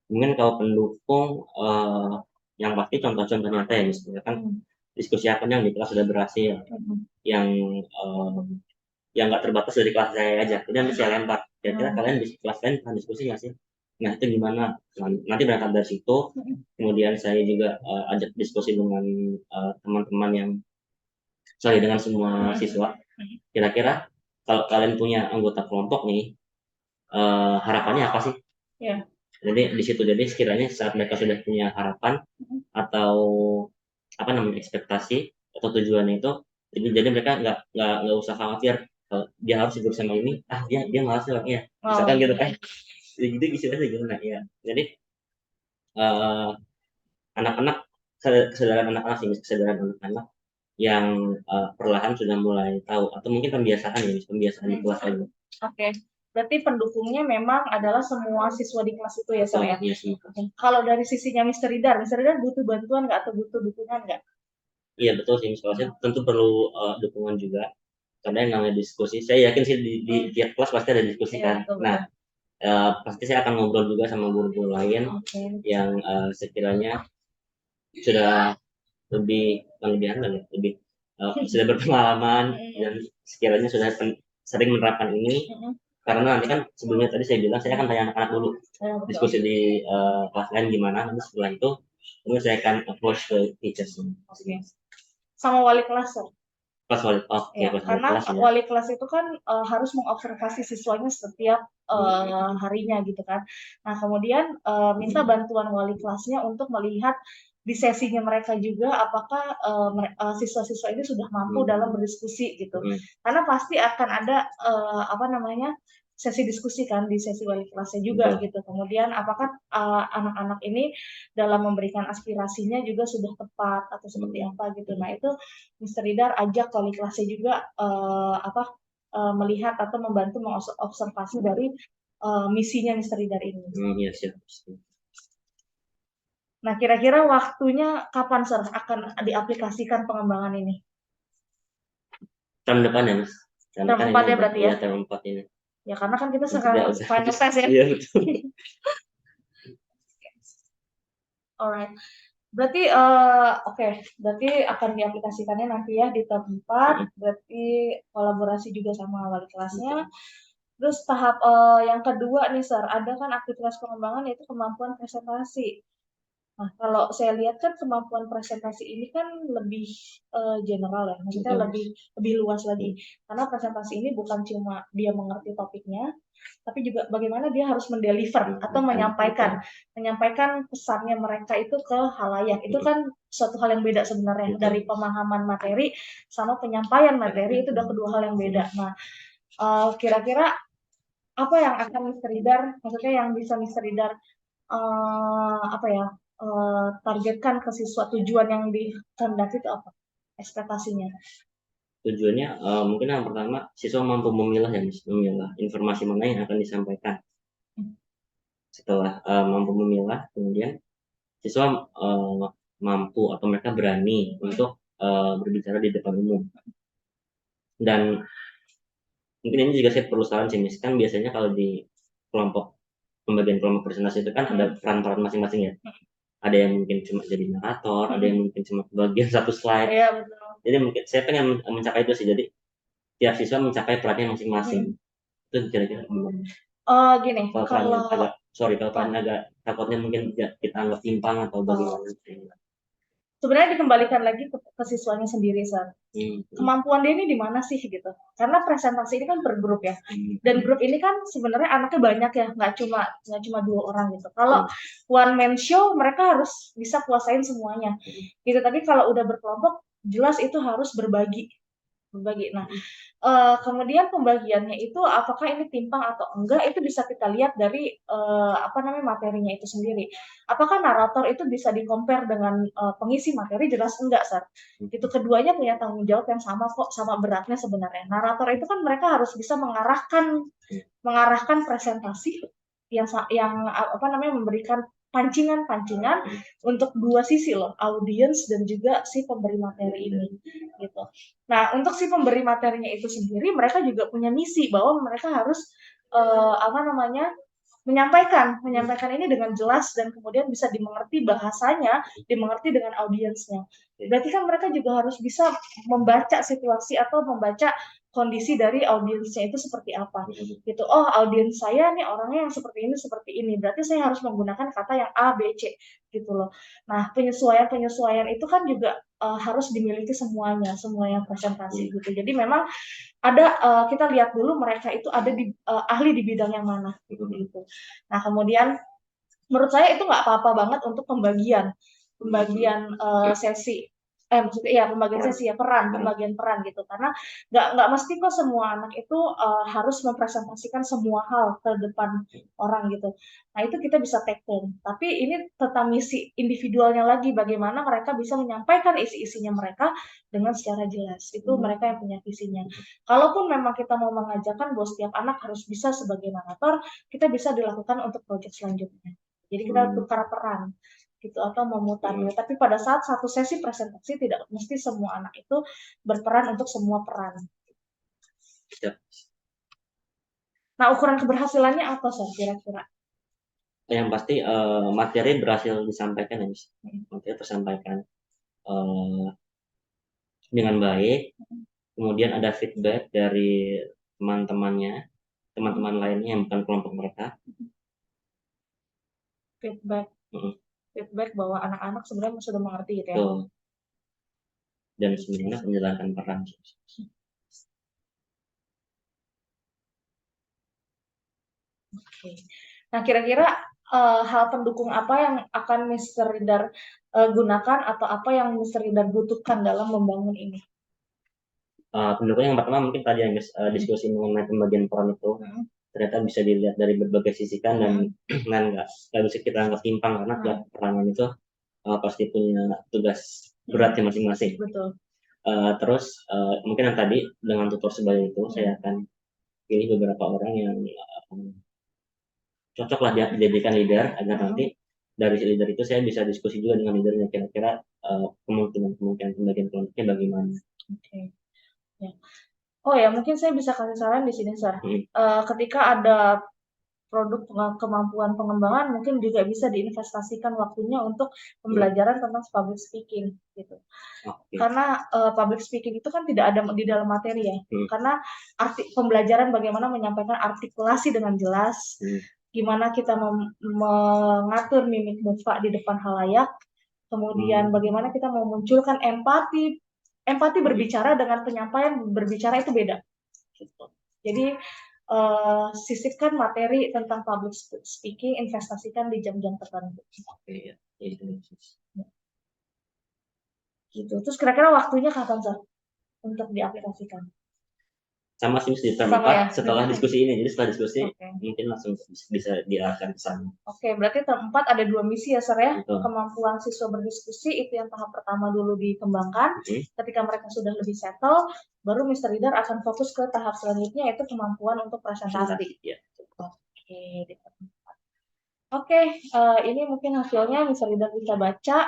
Mungkin kalau pendukung yang pasti contoh-contoh nyata ya, misalkan diskusi apa yang di kelas sudah berhasil, yang nggak terbatas dari kelas saya aja, jadi nanti saya lempar. Kira-kira kalian di kelas lain pernah diskusi nggak sih? Nah itu gimana? Nanti berangkat dari situ, kemudian saya juga ajak diskusi dengan teman-teman dengan semua siswa. Kira-kira kalau kalian punya anggota kelompok nih, harapannya apa sih? Ya. Jadi di situ, jadi sekiranya saat mereka sudah punya harapan atau ekspektasi atau tujuannya itu, jadi mereka nggak usah khawatir dia harus ikut sama ini, dia malas ya, misalkan gitu kan, jadi istilahnya gimana ya. Jadi anak-anak, kesadaran anak-anak yang perlahan sudah mulai tahu, atau mungkin pembiasaan di kelas ini. Oke. Berarti pendukungnya memang adalah semua siswa di kelas itu ya, Sir ya? Iya, Kalau dari sisinya Mr. Reader butuh bantuan nggak atau butuh dukungan nggak? Iya betul sih, misalnya tentu perlu dukungan juga, karena yang namanya diskusi, saya yakin sih di tiap kelas pasti ada diskusi kan. Nah, pasti saya akan ngobrol juga sama guru-guru lain yang sekiranya sudah lebih sudah berpengalaman dan sekiranya sudah sering menerapkan ini. Karena nanti kan sebelumnya tadi saya bilang saya akan tanya anak-anak dulu diskusi di kelas lain gimana, nanti setelah itu kemudian saya akan approach ke teachers. Sama wali kelas, Sir. Pas wali, karena wali kelas itu kan harus mengobservasi siswanya setiap harinya gitu kan. Nah kemudian minta bantuan wali kelasnya untuk melihat di sesinya mereka juga apakah siswa-siswa ini sudah mampu dalam berdiskusi gitu. Karena pasti akan ada sesi diskusi kan di sesi wali kelasnya juga gitu. Kemudian apakah anak-anak ini dalam memberikan aspirasinya juga sudah tepat atau seperti apa gitu. Nah itu Mr. Reader ajak wali kelasnya juga melihat atau membantu mengobservasi dari misinya Mr. Reader ini. Iya siap. Nah kira-kira waktunya kapan, Sir, akan diaplikasikan pengembangan ini? Tahun depan ya, Mas. Tahun 4 ya berarti ya? Tahun 4 ini. Ya karena kan kita sekarang final test ya. Iya betul. Alright. Berarti berarti akan diaplikasikannya nanti ya di tahap 4. Berarti kolaborasi juga sama wali kelasnya. Terus tahap yang kedua nih, Sir, ada kan aktivitas pengembangan yaitu kemampuan presentasi. Nah, kalau saya lihat kan kemampuan presentasi ini kan lebih general ya, maksudnya lebih luas lagi. Karena presentasi ini bukan cuma dia mengerti topiknya, tapi juga bagaimana dia harus mendeliver atau menyampaikan pesannya mereka itu ke halayak. Itu kan suatu hal yang beda sebenarnya dari pemahaman materi sama penyampaian materi, itu udah kedua hal yang beda. Nah, kira-kira apa yang akan Mr. Reader, maksudnya yang bisa Mr. Reader targetkan ke siswa, tujuan yang dikehendaki itu apa? Ekspektasinya? Tujuannya mungkin yang pertama siswa mampu memilah informasi mana yang akan disampaikan. Setelah mampu memilah, kemudian siswa mampu atau mereka berani untuk berbicara di depan umum. Dan mungkin ini juga saya perlu saran sih, kan biasanya kalau di pembagian kelompok presentasi itu kan ada peran-peran masing-masing ya. Ada yang mungkin cuma jadi narator, ada yang mungkin cuma bagian satu slide. Iya, betul. Jadi mungkin saya pengen mencapai itu sih, jadi tiap siswa mencapai perannya masing-masing. Itu kira-kira gini, kalau peran agak takutnya mungkin kita anggap timpang atau bagaimana. sebenarnya dikembalikan lagi ke siswanya sendiri, Sir. Kemampuan dia ini di mana sih gitu. Karena presentasi ini kan per grup ya. Dan grup ini kan sebenarnya anaknya banyak ya, nggak cuma 2 orang gitu. Kalau one man show mereka harus bisa kuasain semuanya. Gitu. Tapi kalau udah berkelompok jelas itu harus berbagi. Nah, kemudian pembagiannya itu apakah ini timpang atau enggak itu bisa kita lihat dari materinya itu sendiri. Apakah narator itu bisa di-compare dengan pengisi materi? Jelas enggak, Sar. Itu keduanya punya tanggung jawab yang sama kok, sama beratnya sebenarnya. Narator itu kan mereka harus bisa mengarahkan presentasi yang memberikan pancingan untuk dua sisi loh, audiens dan juga si pemberi materi ini gitu. Nah, untuk si pemberi materinya itu sendiri mereka juga punya misi bahwa mereka harus menyampaikan ini dengan jelas dan kemudian bisa dimengerti bahasanya, dimengerti dengan audiensnya. Berarti kan mereka juga harus bisa membaca situasi atau membaca kondisi dari audiensnya itu seperti apa gitu. Oh, audiens saya nih orangnya yang seperti ini. Berarti saya harus menggunakan kata yang A, B, C gitu loh. Nah, penyesuaian itu kan juga harus dimiliki semua yang presentasi gitu. Jadi memang ada kita lihat dulu mereka itu ada di ahli di bidang yang mana gitu. Nah, kemudian menurut saya itu nggak apa-apa banget untuk pembagian sesi pembagian sesi pembagian peran gitu, karena nggak mesti kok semua anak itu harus mempresentasikan semua hal ke depan orang gitu. Nah, itu kita bisa take turn, tapi ini tentang misi individualnya lagi, bagaimana mereka bisa menyampaikan isi-isinya mereka dengan secara jelas. Itu mereka yang punya visinya. Kalaupun memang kita mau mengajarkan bahwa setiap anak harus bisa sebagai narator, kita bisa dilakukan untuk proyek selanjutnya. Jadi kita tukar peran gitu atau memutarnya. Tapi pada saat satu sesi presentasi tidak mesti semua anak itu berperan untuk semua peran. Nah, ukuran keberhasilannya apa sih kira-kira? Yang pasti materi berhasil disampaikan ya, materi tersampaikan dengan baik. Kemudian ada feedback dari teman-teman lainnya yang bukan kelompok mereka. Feedback bahwa anak-anak sebenarnya sudah mengerti gitu ya. Betul. Dan sebenarnya menjalankan peran. Oke. Nah, kira-kira hal pendukung apa yang akan Mr. Ridar gunakan atau apa yang Mr. Ridar butuhkan dalam membangun ini? Pendukung yang pertama mungkin tadi yang diskusi mengenai pembagian peran itu ternyata bisa dilihat dari berbagai sisi kan, dan nggak bisa kita anggap timpang karena tiap peranan itu pasti punya tugas beratnya masing-masing. Betul. Terus mungkin yang tadi dengan tutor sebaya itu saya akan pilih beberapa orang yang cocok lah dia dijadikan leader, agar nanti dari leader itu saya bisa diskusi juga dengan leadernya kira-kira kemungkinan pembagian kelompoknya bagaimana. Oke. Ya. Oh ya, mungkin saya bisa kasih saran di sini, Sar. Ketika ada produk kemampuan pengembangan, mungkin juga bisa diinvestasikan waktunya untuk pembelajaran tentang public speaking gitu. Karena public speaking itu kan tidak ada di dalam materi ya. Karena pembelajaran bagaimana menyampaikan artikulasi dengan jelas, gimana kita mengatur mimik muka di depan halayak, kemudian bagaimana kita memunculkan empati berbicara dengan penyampaian berbicara itu beda. Gitu. Jadi sisipkan materi tentang public speaking, investasikan di jam-jam tertentu. Oke, ya. Gitu. Terus kira-kira waktunya kapan, Sar? Untuk diaplikasikan? Sama sih di term 4 setelah diskusi ini. Jadi setelah diskusi mungkin langsung bisa diarahkan ke sana. Oke, berarti term 4 ada 2 misi ya, Sar ya. Kemampuan siswa berdiskusi itu yang tahap pertama dulu dikembangkan. Ketika mereka sudah lebih settle, baru Mr. Ridar akan fokus ke tahap selanjutnya, yaitu kemampuan untuk presentasi. Ya. Oke, di term 4. Oke, ini mungkin hasilnya Mr. Ridar bisa baca.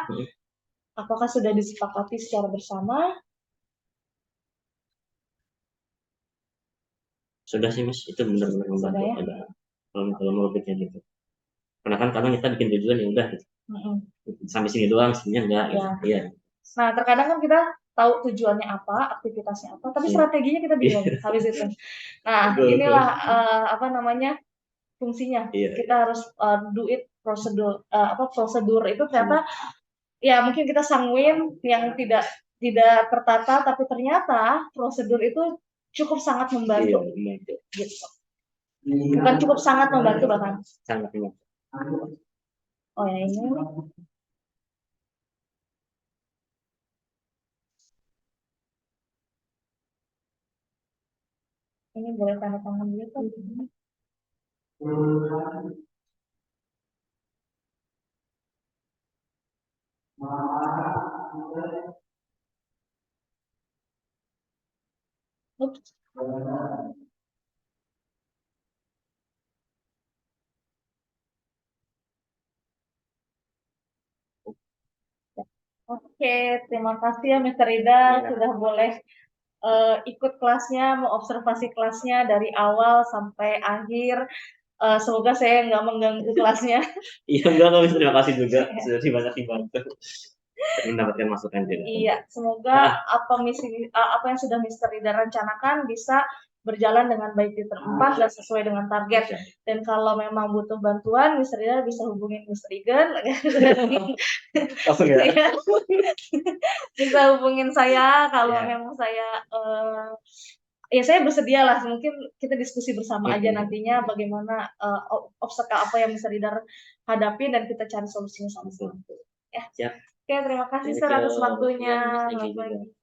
Apakah sudah disepakati secara bersama? Sudah sih, Mas, itu benar-benar membantu ya? Ada kalau mau bikin gitu. Karena kan kadang kita bikin tujuan ya udah gitu. Sampai sini doang, sebenarnya enggak. Ya. Gitu. Ya. Nah, terkadang kan kita tahu tujuannya apa, aktivitasnya apa, tapi strateginya kita bingung habis itu. Nah, inilah fungsinya. Kita harus do it prosedur itu ternyata ya mungkin kita sanguin yang tidak tertata, tapi ternyata prosedur itu cukup sangat membantu membantu. gitu. Bukan cukup sangat membantu bahkan. Sangat membantu. Oh ya ini. Ini boleh tanda tangan dulu kan? Ups. Oke, terima kasih ya Mr. Ida Iya. sudah boleh ikut kelasnya, mengobservasi kelasnya dari awal sampai akhir. Semoga saya nggak mengganggu kelasnya. Iya, enggak, terima kasih juga sudah banyak dibantu dan mendapatkan masukan juga. Iya, semoga apa yang sudah Mr. Ida rencanakan bisa berjalan dengan baik di tempat dan sesuai dengan target. Dan kalau memang butuh bantuan, Mr. Ida bisa hubungin Mr. Igen. Oh ya. Bisa hubungin saya kalau Ya. memang saya ya saya bersedia lah, mungkin kita diskusi bersama aja nantinya bagaimana obstacle apa yang Mr. Ida hadapi dan kita cari solusinya sama-sama. Ya. Siap. Oke, terima kasih Thank Sir atas you. waktunya. Iya, thank you Selamat juga. pagi.